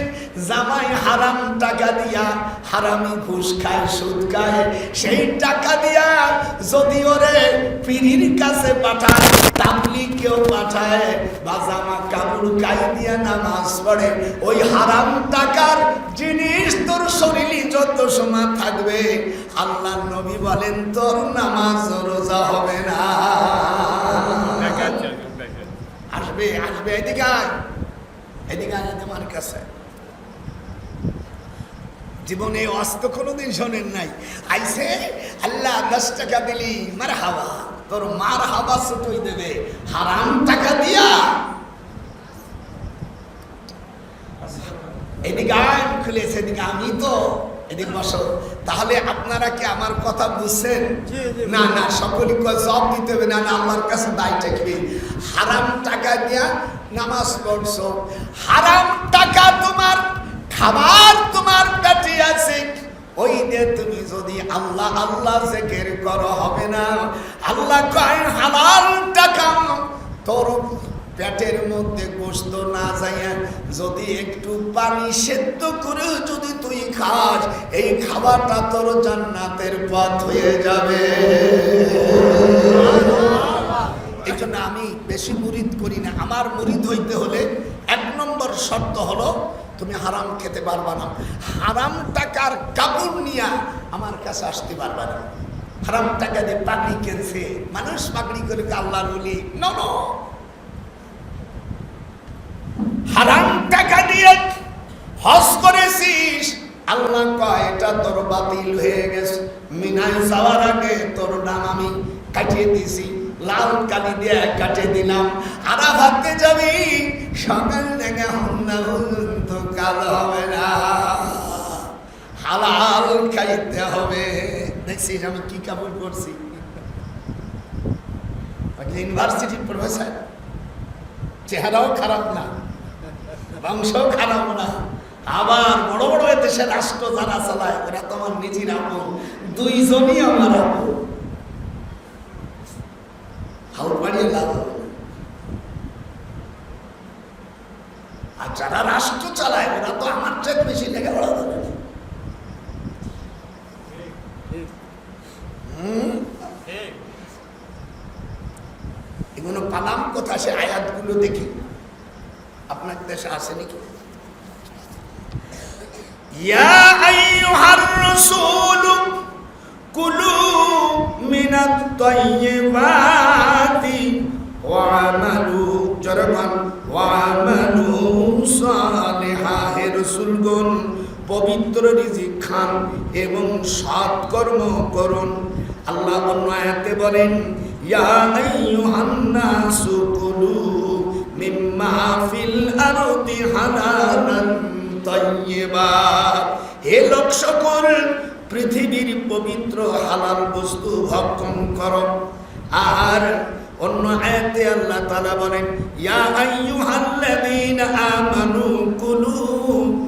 জামাই হারাম টাকা দিয়া হারামি ঘুষ খায়, সুদ খায়, সেই টাকা দিয়া যদি ওরে পীরের কাছে পাঠায়, তাবলীগেও পাঠায়, বা জামা কাপড় গায়ে দিয়া নামাজ পড়ে, ওই হারাম টাকার জিনিস তোর শরীরে যত সময় থাকবে, আল্লাহর নবী বলেন তোর নামাজ রোজা হবে না। আসবে আসবে, এদিকে আয়, এদিকে আয় তোমার কাছে। জীবনে অস্ত কোনোদিন শোনেন নাই, আইসে আল্লাহ 10 টাকা দিলি মার হাওয়া, তোর মার হাওয়া ছুটই দেবে হারাম টাকা দিয়া। এদিকে আইন খুলেছে, এদিকে আমি তো, এদিকে বসো। তাহলে আপনারা কি আমার কথা বুঝছেন? না না, সকলে জব দিতে হবে না, আমার কাছে দায় থাকবে। হারাম টাকা দিয়া নামাজ পড়ছো, হারাম টাকা তোমার খাবার তোমার পেটে আছে, ওই যে তুমি যদি আল্লাহ আল্লাহ জিকির করো হবে না। আল্লাহ কয় হালাল টাকা তোর পেটের মধ্যে গোশত না যায়, যদি একটু পানি সেদ্ধ করে যদি তুই খাস, এই খাবারটা তোর জান্নাতের পথ হয়ে যাবে। এই জন্য আমি বেশি মুরিদ করি না। আমার মুরিদ হইতে হলে 1 নম্বর শর্ত হলো তুমি হারাম খেতে পারবা না, হারাম টাকার কাপড় নিয়ে আমার কাছে আসতে পারবা না। হারাম টাকা দিয়ে পাগড়ি কিনছে মানুষ, পাগড়ি করে আল্লাহর ওলি, নো নো। হারাম টাকা দিয়ে হজ করেছিস, আল্লাহ কয় এটা তোর বাতিল হয়ে গেছে। মিনায় যাওয়ার আগে তোর নাম আমি কাটিয়ে দিছি, লাল কালি দিয়ে কাটিয়ে দিলাম। আরাফাতে যাবি, সকাল থেকে হন্না পর্যন্ত কাল হবে না, হালাল খাইতে হবে। দেখছিস আমি কি কাপড় করছি? ইউনিভার্সিটির প্রফেসর, চেহারাও খারাপ না, বংশও খারাপ না, আবার বড় বড় দেশের রাষ্ট্র যারা চালায় ওরা তো আমার নিজের আপন, দুইজনই আমার আপন। হাল বাড়িয়ে লাভ হবে না। আর যারা রাষ্ট্র চালায় ওরা তো আমার চেয়ে বেশি লেখাপড়া করে না। এগুলো পালাম কথা, সে আয়াতগুলো দেখি আপনার দেশে আছে নাকি? ইয়া আইয়ুহার রাসূল কুলু মিনাত তাইয়্যিবাতি ওয়া আমালু জারমান ওয়া আমালু সালিহা। হে রাসূলগণ, পবিত্র রিজিক খান এবং সৎ কর্ম করুন। আল্লাহ অন্য আয়াতে বলেন ইয়া আইয়ুহান নাসু কুলু মিম্মা ফিল আরদি হালালান তাইয়্যিবা। হে লোক সকল, পৃথিবীর পবিত্র হালাল বস্তু ভক্ষণ করো। আর অন্য আয়াতে আল্লাহ তাআলা বলেন ইয়া আইয়ুহাল্লাযীনা আমানু কুলু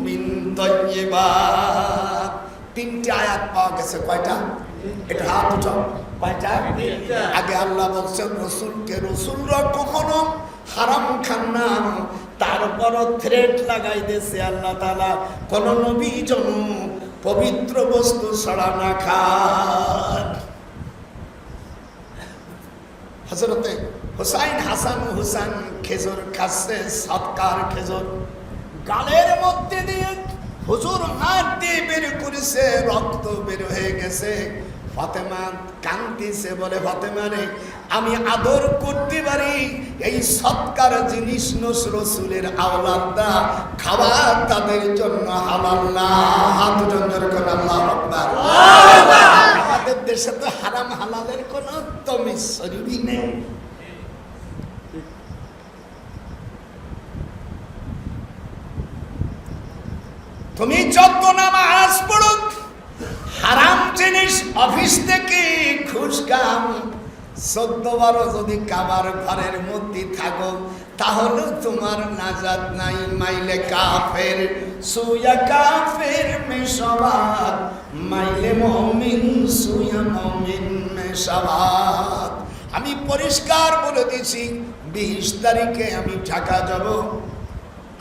মিন তাইয়্যিবাত। 3টি আয়াত পাওয়া গেছে। কয়টা? এটা হাত উঠাও। কয়টা? আগে আল্লাহ বলছেন রাসূলকে, রাসূলরা কখনো হারাম খান না, তারপরও থ্রেট লাগাই দিয়েছে আল্লাহ তাআলা কোন নবী যেন পবিত্র বস্তু ছাড়া না খান। হযরতে হুসাইন, হাসান হুসাইন খেজুর খাচ্ছে, সৎকার খেজুর, গালের মধ্যে দিয়ে হুজুর হাত দিয়ে বের করেছে, রক্ত বের হয়ে গেছে। ফাতেমা কাঁদতেছে, বলে ফাতেমা রে, আমি আদর করতে পারি এই সৎকার জিনিস রাসূলের আওলাদরা খাওয়া তাদের জন্য হালাল না। হাত জন্য করে আল্লাহু আকবার। আমাদের দেশে তো হারাম হালালের কোনো তমিজ শরীরই নেই। তুমি যত নামাজ পড়ো, হারাম জিনিস অফিস থেকে ঘুষ কাম 14 বারো যদি কাবার ঘরের মধ্যে থাকো, তাহলে তোমার নাজাত নাই। মাইলে কাফের সুয়া কাফের মে সবাত, মাইলে মুমিন সুয়া মুমিন মে সবাত। আমি পরিষ্কার বলে দিয়েছি 20 তারিখে আমি ঢাকা যাব।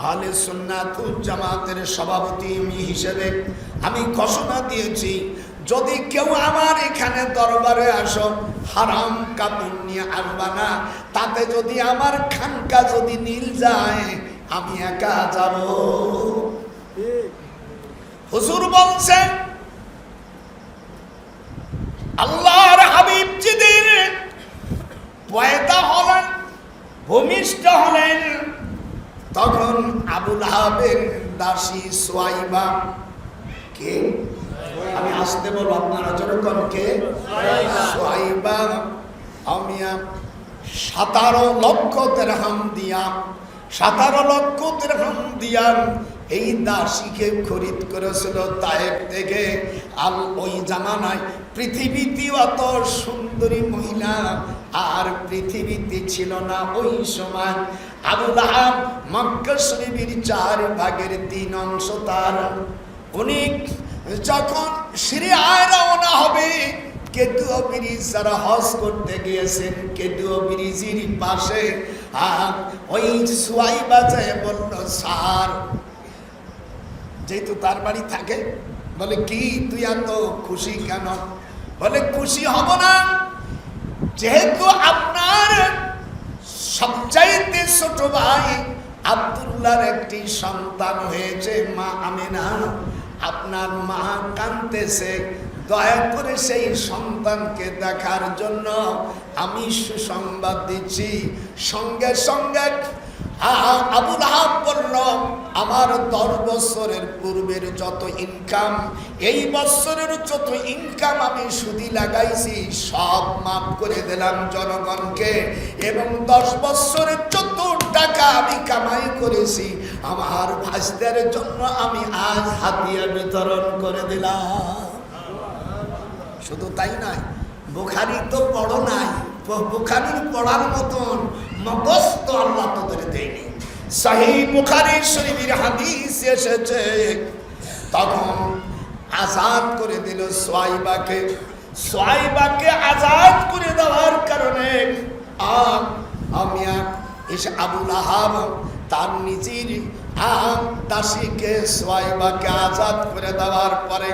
আহলে সুন্নাত ওয়াল জামাতের সভাপতি হিসেবে আমি ঘোষণা দিয়েছি, যদি কেউ আমার এখানে দরবারে আসো, হারাম কাপড় নিয়ে আসবা না। তাতে যদি আমার খানকা যদি নীল যায়, আমি একা যাব। হুজুর বলছেন আল্লাহর হাবিব যেদিন পয়দা হলেন, ভূমিষ্ঠ হলেন, তখন আবু লাহাবের দাসী সুয়াইবা, কে? আমি আসতে বলবো, আপনারা যখন কে? সুয়াইবা আমিয়া 17 লক্ষ দিরহাম দিয়া, 17 লক্ষ দিরহাম দিয়া এই দাসীকে খরিদ করেছিল তায়েফ থেকে। আর ওই জামানায় পৃথিবীতে অত সুন্দরী মহিলা আর পৃথিবীতে ছিল না ওই সময়। আবু লাহাব মক্কা শরীফের 4 ভাগের 3 অংশ তার। উনি যখন সিরিয়ায় রওনা হবে। কেদুয়া ব্রিজ যারা হজ করতে গিয়েছেন, কেদুয়া ব্রিজের পাশে ওই সুয়াইবা যায় বলল, স্যার, যেহেতু তার বাড়ি থাকে, বলে কি তুই এত খুশি কেন? বলে খুশি হব না, যেহেতু আপনার সবচাইতে ছোট ভাই আব্দুল্লাহর একটি সন্তান হয়েছে, মা আমেনা, আপনার মা কাঁদতেছে, দয়া করে সেই সন্তানকে দেখার জন্য আমি সুসংবাদ দিচ্ছি। সঙ্গে সঙ্গে আবুল আহাব বলল, আমার 10 বছরের পূর্বের যত ইনকাম, এই বছরের যত ইনকাম আমি সুদি লাগাইছি সব মাফ করে দিলাম জনগণকে, এবং 10 বছরের যত টাকা আমি কামাই করেছি আমার ভাইদের জন্য আমি আজ হাদিয়া বিতরণ করে দিলাম। শুধু তাই নয়, বুখারী তো পড়ো নাই, বুখারীর পড়ার মতন মগজ তো আল্লাহ তোদের দেয়নি। সহিহ বুখারী শরীফের হাদিস এসেছে, তখন আজাদ করে দিল সুয়াইবাকে। সুয়াইবাকে আজাদ করে দেওয়ার কারণে আমি এসে আবুল আহাব তার নিজের দাসীকে সুয়াইবাকে আজাদ করে দেওয়ার পরে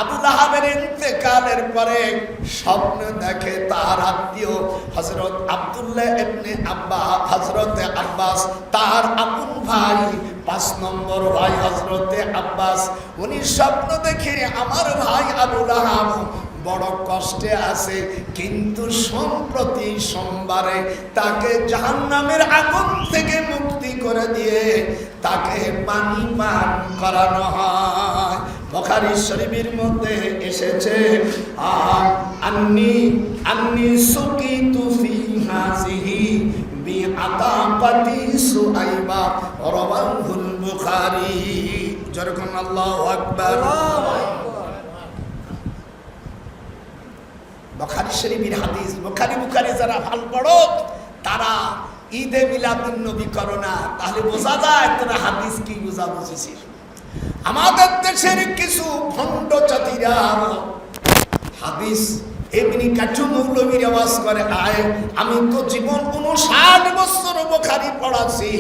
আবুল আহাবের ইন্তেকালের পরে স্বপ্ন দেখে তার আত্মীয় হযরত আব্দুল্লাহ ইবনে হযরতে আব্বাস, তার আপন ভাই 5 নম্বর ভাই হযরতে আব্বাস, উনি স্বপ্ন দেখে আমার ভাই আবুল আহাব বড় কষ্টে আছে, কিন্তু সম্প্রতি সোমবারে তাকে জাহান্নামের আগুন থেকে মুক্তি করে দিয়ে তাকে পানি পান করানো হয়। বুখারী শরীফের মধ্যে এসেছে, আন্নি সুকিতু ফি হাযিহি বিআতাকাতি সুআইবা রাওয়াহুল বুখারী। যেরকম আল্লাহু আকবার। বুখারী শরীফের হাদিস, বুখারী যারা ভাল পড়ো তারা ঈদে মিলাদুন নবী করো না, তাহলে বোঝা যায় তোরা হাদিস কি বুঝা বুঝেছিস। আমাদের দেশের কিছু ভণ্ড জাতিরা হাদিস এমনি কাঠু মৌলবীর আওয়াজ করে, আয় আমি তো জীবন 59 বছর বুখারী পড়াছি,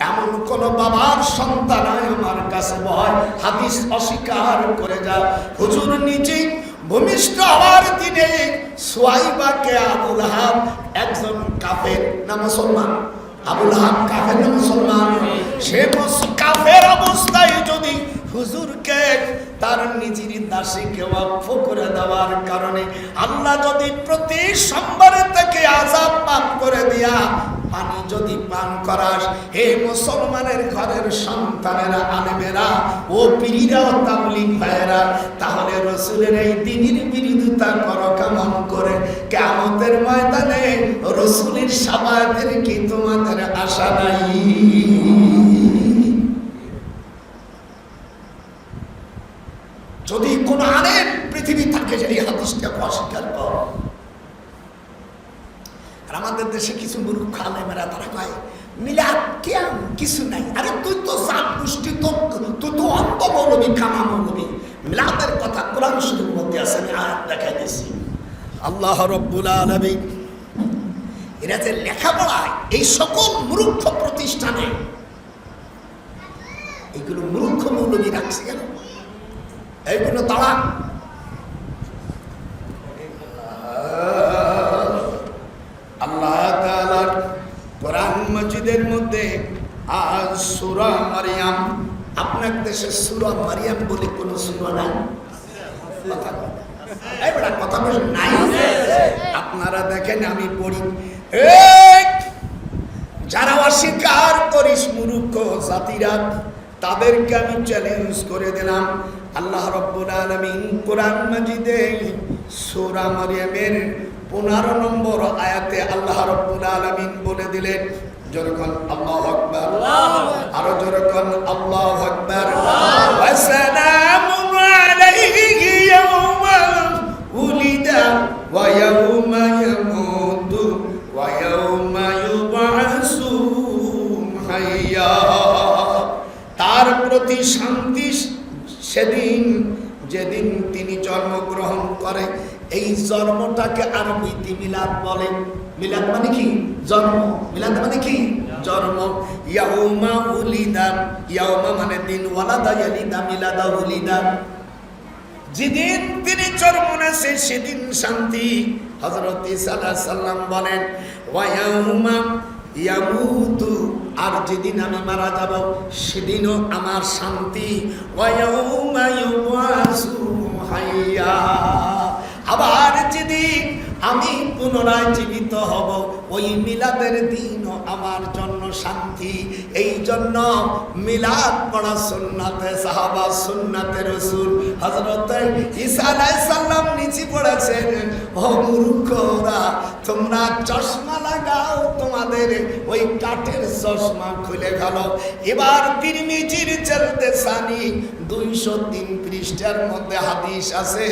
এমন কোন বাবার সন্তান আমার কাছে বয় হাদিস অস্বীকার করে যা। হুজুর নিজে ভূমিষ্ঠ হওয়ার দিনে সুয়াইবাকে আবুল আহাব একজন কাফের না মুসলমান, আবুল আহাব কাফের না মুসলমান, সে কাফের অবস্থায় যদি হুজুরকে তার নিজের দাসীকে ওয়াকফ করে দেওয়ার কারণে আল্লাহ যদি প্রতি সোমবারে তাকে আযাব মাফ করে দিয়া পানি যদি পান করাস, হে মুসলমানের ঘরের সন্তানেরা, আলেমেরা ও পীরেরা ও তাবলীগ ভাইয়েরা, তাহলে রাসূলের এই দ্বীনের বিরোধিতা করো কেমন করে? কিয়ামতের ময়দানে রাসূলের শাফায়াতের কি তোমাদের আশা নাই? যদি কোন আলেম পৃথিবী থাকে যে এই হাদিসটাকে অস্বীকার করে, আর আমাদের দেশে কিছু মূর্খ আলেমেরা তারা কয় মিলাদ কিয়াম কিছু নাই। আরে তুই তো জাত গোষ্ঠী, তুই তো অন্ধ মৌলবী, কামা মৌলবী। মিলাদের কথা কোরআন শরীফের মধ্যে আছে, আমি আয়াত দেখাই দিয়েছি। আল্লাহ রাব্বুল আলামিন এরা যে লেখাপড়ায় এই সকল মূর্খ প্রতিষ্ঠানে এইগুলো মূর্খ মৌলবী রাখছে কেন? এইগুলো তারা আল্লাহ তাআলার কোরআন মাজিদের মধ্যে আজ সূরা মারইয়াম, আপনার দেশে সূরা মারইয়াম বলে কোন সূরা নাই? এই বড় কথা বলেন নাই। আপনারা দেখেন আমি পড়ি, যারা অস্বীকার করিস মূর্খ জাতিরা, তাদেরকে আমি চ্যালেঞ্জ করে দিলাম। আল্লাহ রাব্বুল আলামিন কোরআন মাজিদে সূরা মারইয়ামের 15 নম্বর আয়াতে আল্লাহ রাব্বুল আলামিন বলে দিলেন, যেরকম আল্লাহু আকবার, আরো যেরকম আল্লাহু আকবার, ওয়া সালামুন আলাইহি ইয়াওমা উলিদা ওয়া ইয়াওমা ইয়ামুতু ওয়া ইয়াওমা ইউবআসু হাইয়া। তার প্রতি শান্তি সেদিন যেদিন তিনি জন্মগ্রহণ করে, এই জন্মটাকে আরবিতে মিলাদ বলে। মিলাদ মানে কি? জন্ম। মিলাদ মানে কি? জন্ম। ইয়াউমা উলিদা, ইয়াউমা মানে দিন, ওয়ালাদা ইয়ালিদা, মিলাদা উলিদা, যেদিন তিনি জন্ম নেছে সেদিন শান্তি। হযরত ঈসা আলাইহিস সালাম বলেন ওয়া ইয়াউমা ইয়ামুতু, আর যেদিন আমি মারা যাব সেদিনও আমার শান্তি। ওয়া ইয়াউমা ইউবাসু হাইয়া, আবার যেদিন আমি পুনরায় জীবিত হব ওই মিলাদের দিনও আমার জন্য শান্তি। এই জন্য মিলাদ পড়া সুন্নাতে সাহাবা, সুন্নাতে রাসূল। হযরত ঈসা আলাইহিস সালাম নিচে পড়েছেন, ও মূর্খরা তোমরা চশমা লাগাও, তোমাদের ওই কাঠের চশমা খুলে ফেলো। এবার তিরমিজির জলদে সানি 203 পৃষ্ঠার মধ্যে হাদিস আছে,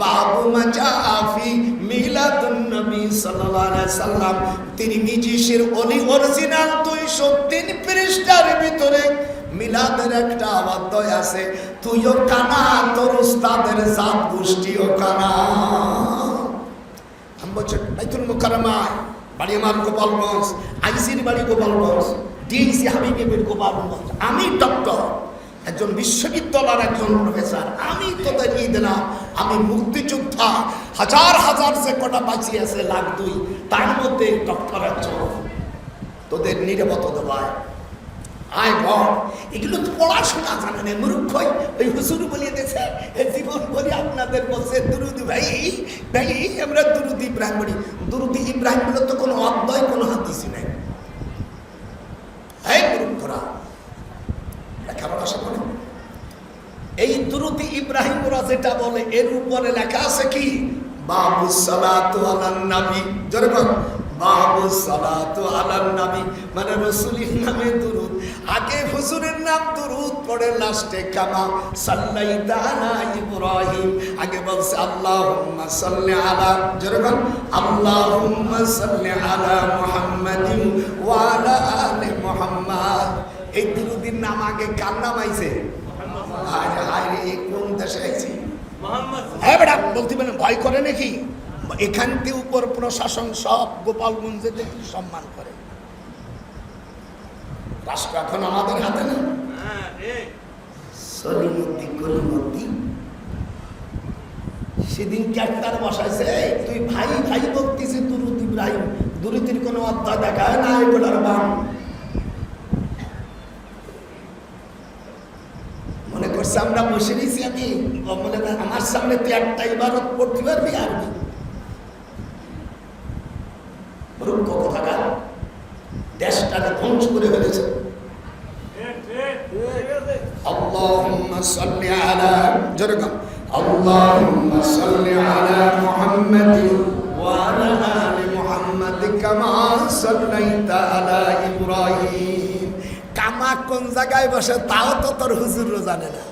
বাবু মাজাফি মিলাদুন নবী সাল্লাল্লাহু আলাইহি সাল্লাম। তিরমিজির অরিজিনাল 203 পৃষ্ঠার ভিতরে মিলাদের একটা অধ্যায় আছে। তুইও কানা, তোর উস্তাদের জাত গোষ্ঠীও কানা। আমি বলছি বাইতুল মুকাররমায় বাড়ি আমার গোপালগঞ্জ, আইসির বাড়ি গোপালগঞ্জ, ডিএসি হাবিবের গোপালগঞ্জ। আমি ডক্টর, একজন বিশ্ববিদ্যালয়ের একজন প্রফেসর, আমি তো দেখিয়ে দিলাম আমি মুক্তিযোদ্ধা, হাজার হাজার যে কটা বাঁচিয়ে আছে 1,02,000, তার মধ্যে ডক্টর একজন। তোদের নিরাপত্তা দেওয়ায় আয় ঘর, এগুলো তো পড়াশোনা জানে না, মূর্খ। ওই হুজুর বলিয়ে দিয়েছে জীবন বলি আপনাদের বলছে দুরুদ ভাই, ভাই আমরা দুরুদ ইব্রাহিম বলি। দুরুদ ইব্রাহিম বলে তো কোনো অধ্যায়, কোনো হাদিসই নাই। এই মূর্খরা লেখাপড়া শেখো না। এই দুরুদ ইব্রাহিম ওরা যেটা বলে এর উপরে লেখা আছে কি? বাবু সালাতু আলান নবী। জোরে বল, বাবু সালাতু আলান নবী, মানে রাসূলের নামে দুরুদ। আগে হুজুরের নাম দুরুদ পড়ে, লাস্টে কামা সাল্লাইতা আলা ইব্রাহিম। আগে বলছে আল্লাহুম্মা সাল্লি আলা, জোরে বল, আল্লাহুম্মা সাল্লি আলা মুহাম্মাদিন ওয়া আলা আলি মুহাম্মাদ। এই দুরুদের নাম আগে কার নাম আইছে? কোন দেশে আইছে? হ্যাঁ বেটা বলতে পারেন, ভয় করে নাকি? এখান থেকে উপর প্রশাসন সব গোপালগঞ্জে দেখি সম্মান করে। রাষ্ট্র এখন আমাদের হাতে না। সলিমুদ্দিন কলিমুদ্দিন সেদিন ক্যাপ্টার বসাইছে, তুই ভাই ভাই বলতেছি দুরুদ ইব্রাহিম, দুরুদের কোনো অধ্যায় দেখায় না, এগুলোর বাম। মনে করছে আমরা বসে নিয়েছি, আমি মনে করেন আমার সামনে তুই একটা ইবারত পড়তে পারবি আরবি? কোথাকার দেশটাকে ধ্বংস করে ফেলেছে। আল্লাহুম্মা সাল্লি আলা, জোরে বল, আল্লাহুম্মা সাল্লি আলা মুহাম্মাদিন ওয়া আলা আলি মুহাম্মাদ কামা সাল্লাইতা আলা ইব্রাহিম। কামা কোন জায়গায় বসে তাও তো তোর হুজুরও জানে না।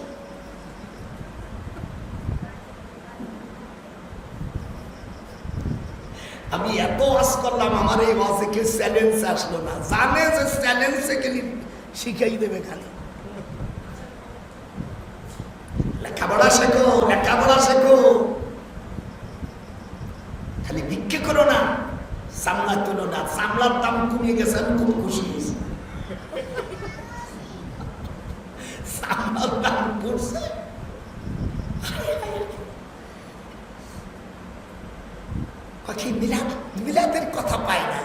আমি এত ওয়াজ করলাম, আমার এই ওয়াজে কেউ চ্যালেঞ্জ আসলো না। জানে যে চ্যালেঞ্জে গেলে শিখাই দেবে খালি। লেখাপড়া শেখো, লেখাপড়া শেখো, খালি ভিক্ষে করো না, সামলা তুলো না। সামলার দাম কমিয়ে গেছে, আমি খুব খুশি হয়েছি। সামলার দাম করছে, মিলাদের কথা পাই না।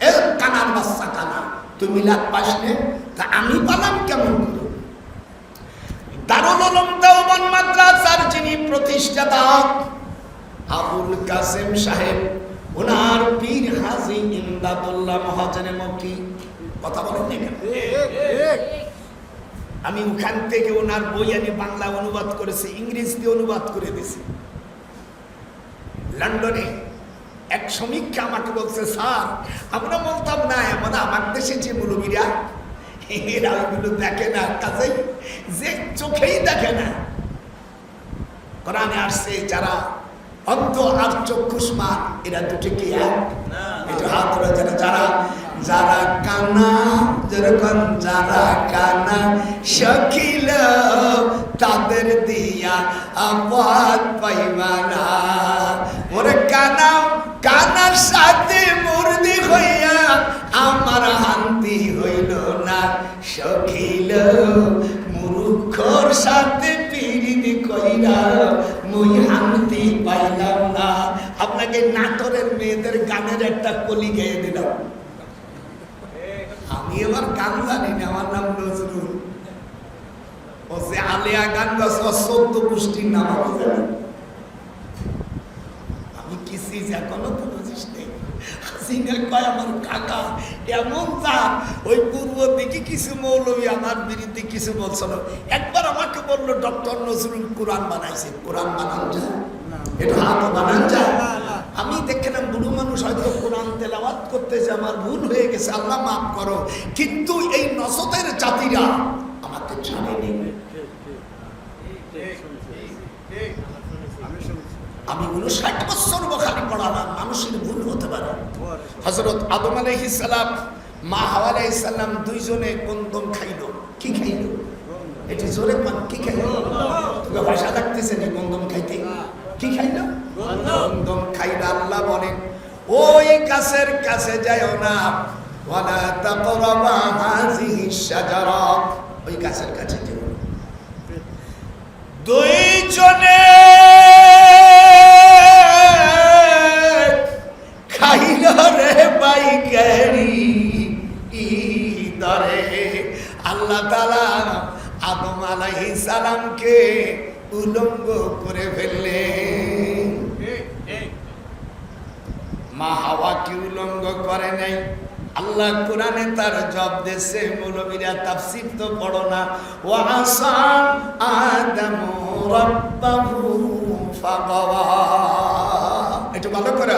এ কানার বাচ্চা কানা, তুই মিলাদ পাস নে, তা আমি পালাম কেমন করে? দারুল উলুম দেওবন্দ মাদ্রাসার যিনি প্রতিষ্ঠাতা আবুল কাসেম সাহেব, ওনার পীর হাজী ইমদাদুল্লাহ মহাজনে মক্কি, কথা বলেন না কেন? আমি ওখান থেকে ওনার বই আমি বাংলা অনুবাদ করেছি, ইংরেজিতে অনুবাদ করে দিয়েছি। লন্ডনে এক সমীক্ষা আমাকে বলছে, স্যার আমরা বলতাম না এমন আমার দেশে যে মুরব্বীরা এরা ওইগুলো দেখে না, কাজেই যে চোখেই দেখে না। কোরআনে আসছে যারা অন্ধ আর চক্ষুষ্মান, এরা দুটো কি এক? এটা হাত ধরে যারা যারা কানা, যেরকম যারা কানা সখিল তাদের দিয়া আপদ পাইবা না। ওরে কানা, কানার সাথে মুরদি হইয়া আমার হান্তি হইল না। সখিল মূর্খর সাথে পিরিতি কইরা মুই হান্তি পাইলাম না। আপনাকে নাটোরের মেয়েদের গানের একটা কলি গেয়ে দিলাম। আমি এবার গান জানি না, আমার নাম নজরুল। ও যে আলিয়া গান গাছ 14 গোষ্ঠীর নাম আমি জানি। আমি কিছু এখনো তো বুঝিস নেই। হাসিনা কয় আমার কাকা এমন যা ওই পূর্ব দিকে কিছু মৌলবী আমার বিরুদ্ধে কিছু বলছিল। একবার আমাকে বললো ডক্টর নজরুল কোরআন বানাইছে। কোরআন বানান যায়? এটা হাত বানান যায়? আমি দেখলাম বুড়ো মানুষ হয়তো কোরআন তেলাওয়াত করতেছে, আমার ভুল হয়ে গেছে, আল্লাহ মাফ করো। কিন্তু এই নসতের জাতিরা আমাকে ছাড়েনি। আমি 59 বছর বখারি পড়ালাম, মানুষের ভুল হতে পারে। হযরত আদম আলাইহিস সালাম, মা হাওয়া আলাইহিস সালাম দুইজনে কন্দম খাইলো। কি খাইলো? এটি জোরে পান, কি খাইলো? তোকে ভাষা লাগতেছে না কন্দম খাইতে? কি খাইলো? কন্দম খাইলো। আল্লাহ বলেন ওই গাছের কাছে যাও না, ওয়ালা তাকরাবা হাযিহিশ শাজারা, ওই গাছের কাছে যেও না। দুইজনে খাইল রে বাইকারি দরে। আল্লাহ তাআলা আদম আলাইহিস সালামকে উলঙ্গ করে ফেললেন। মা হাওয়াকে উলঙ্গ করে নাই। আল্লাহ কোরআনে তার জবাব দিয়েছে, মৌলবীরা তাফসীর তো পড়ো না। ওয়া আসা আদামু রাব্বাহু ফাগাওয়া, একটু ভালো করে।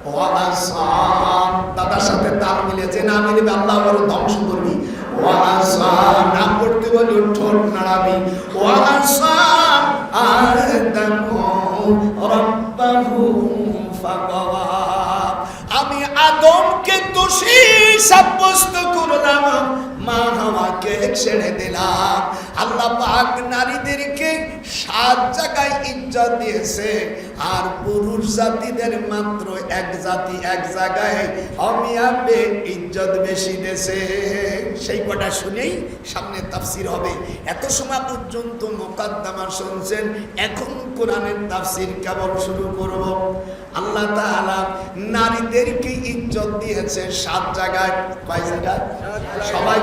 ওয়া আসা, দাদার সাথে তাল মিলেছে না মিলবে আল্লাহ বড় ধ্বংস করবি। ওয়া আসা না পড়তে বলি ঠোঁট নাড়াবি। ওয়া আসা আদামু রাব্বাহু ফাগাওয়া, আমি আদমকে দোষী সাব্যস্ত করলাম, মা হাওয়াকে ছেড়ে দিলাম। আল্লাহ পাক নারীদেরকে 7 জায়গায় ইজ্জত দিয়েছে, আর পুরুষ জাতিদের মাত্র এক জাতি এক জায়গায় অমিয়াবে ইজ্জত বেশি দিয়েছে। সেই কথা শুনেই সামনে তাফসীর হবে। এত সময় পর্যন্ত মুকাদ্দমা শুনছেন, এখন কোরআনের তাফসীর কেবল শুরু করব। আল্লাহ তাআলা নারীদেরকে ইজ্জত দিয়েছে 7 জায়গায়। কয় জায়গায়? সবাই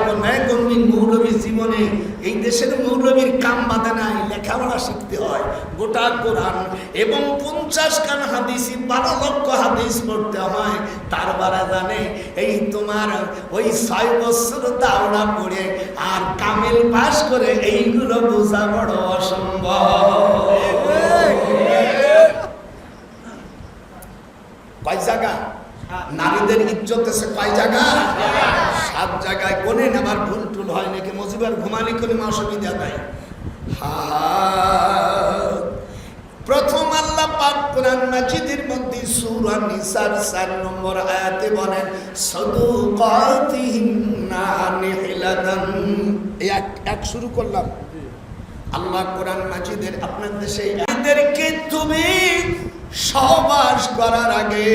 কোনদিন মৌলবী জীবনে এই দেশের মৌলবীর কাম বাঁধে নাই, লেখাপড়া শিখতে হয়। গোটা কোরআন এবং 50 খান হাদিস, 12 লক্ষ হাদিস পড়তে হয়। তারপরে জানে এই তোমার ওই 6 বছর দাওড়া পড়ে আর কামেল পাস করে এইগুলো বোঝা বড় অসম্ভব। কয় জায়গা নারীদের ইজ্জত আছে? কয় জায়গা? 7 জায়গায়। কোনেন, আমার ভুল টুল হয় নাকি? মজিবার ঘুমানি করে অসুবিধা নাই। প্রথম আল্লাহ পাক কোরআন মাজিদের মধ্যে সূরা নিসার 4 নম্বর আয়াতে বলেন সাদুকাতিহিন্না নিহিলাতান। এক শুরু করলাম। আল্লাহ কোরআন মাজিদের আপনার দেশে এদেরকে তুমি সহবাস করার আগে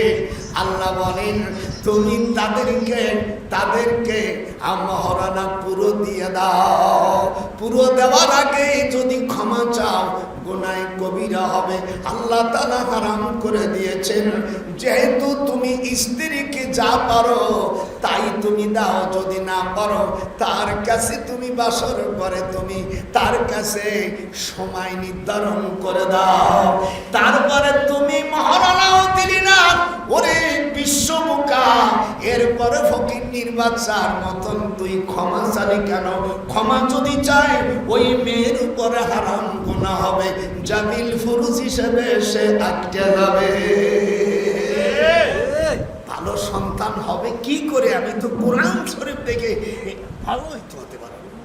আল্লাহ বলেন তুমি তাদেরকে মহারানা পুরো দিয়ে দাও। পুরো দেওয়ার আগে যদি ক্ষমা চাও গুনাহ কবিরা হবে। আল্লাহ তাআলা হারাম করে দিয়েছেন, যেহেতু তুমি স্ত্রীকে যা পারো তাই তুমি দাও, যদি না পারো তার কাছে তুমি বাসর করে তুমি তার কাছে সময় নির্ধারণ করে দাও। তারপরে তুমি মহারানাও দিলি না, ওরে বিশ্ববোকা, এরপরে ফকিন্নির বাচ্চার মতন তুই ক্ষমা চালি কেন? ক্ষমা যদি চায় ওই মেয়ের উপরে হারাম গুনাহ হবে, জামিল ফুরুজ হিসেবে সে আটকে যাবে। ভালো সন্তান হবে কি করে? আমি তো কোরআন শরীফ দেখে ভালো হতে পারে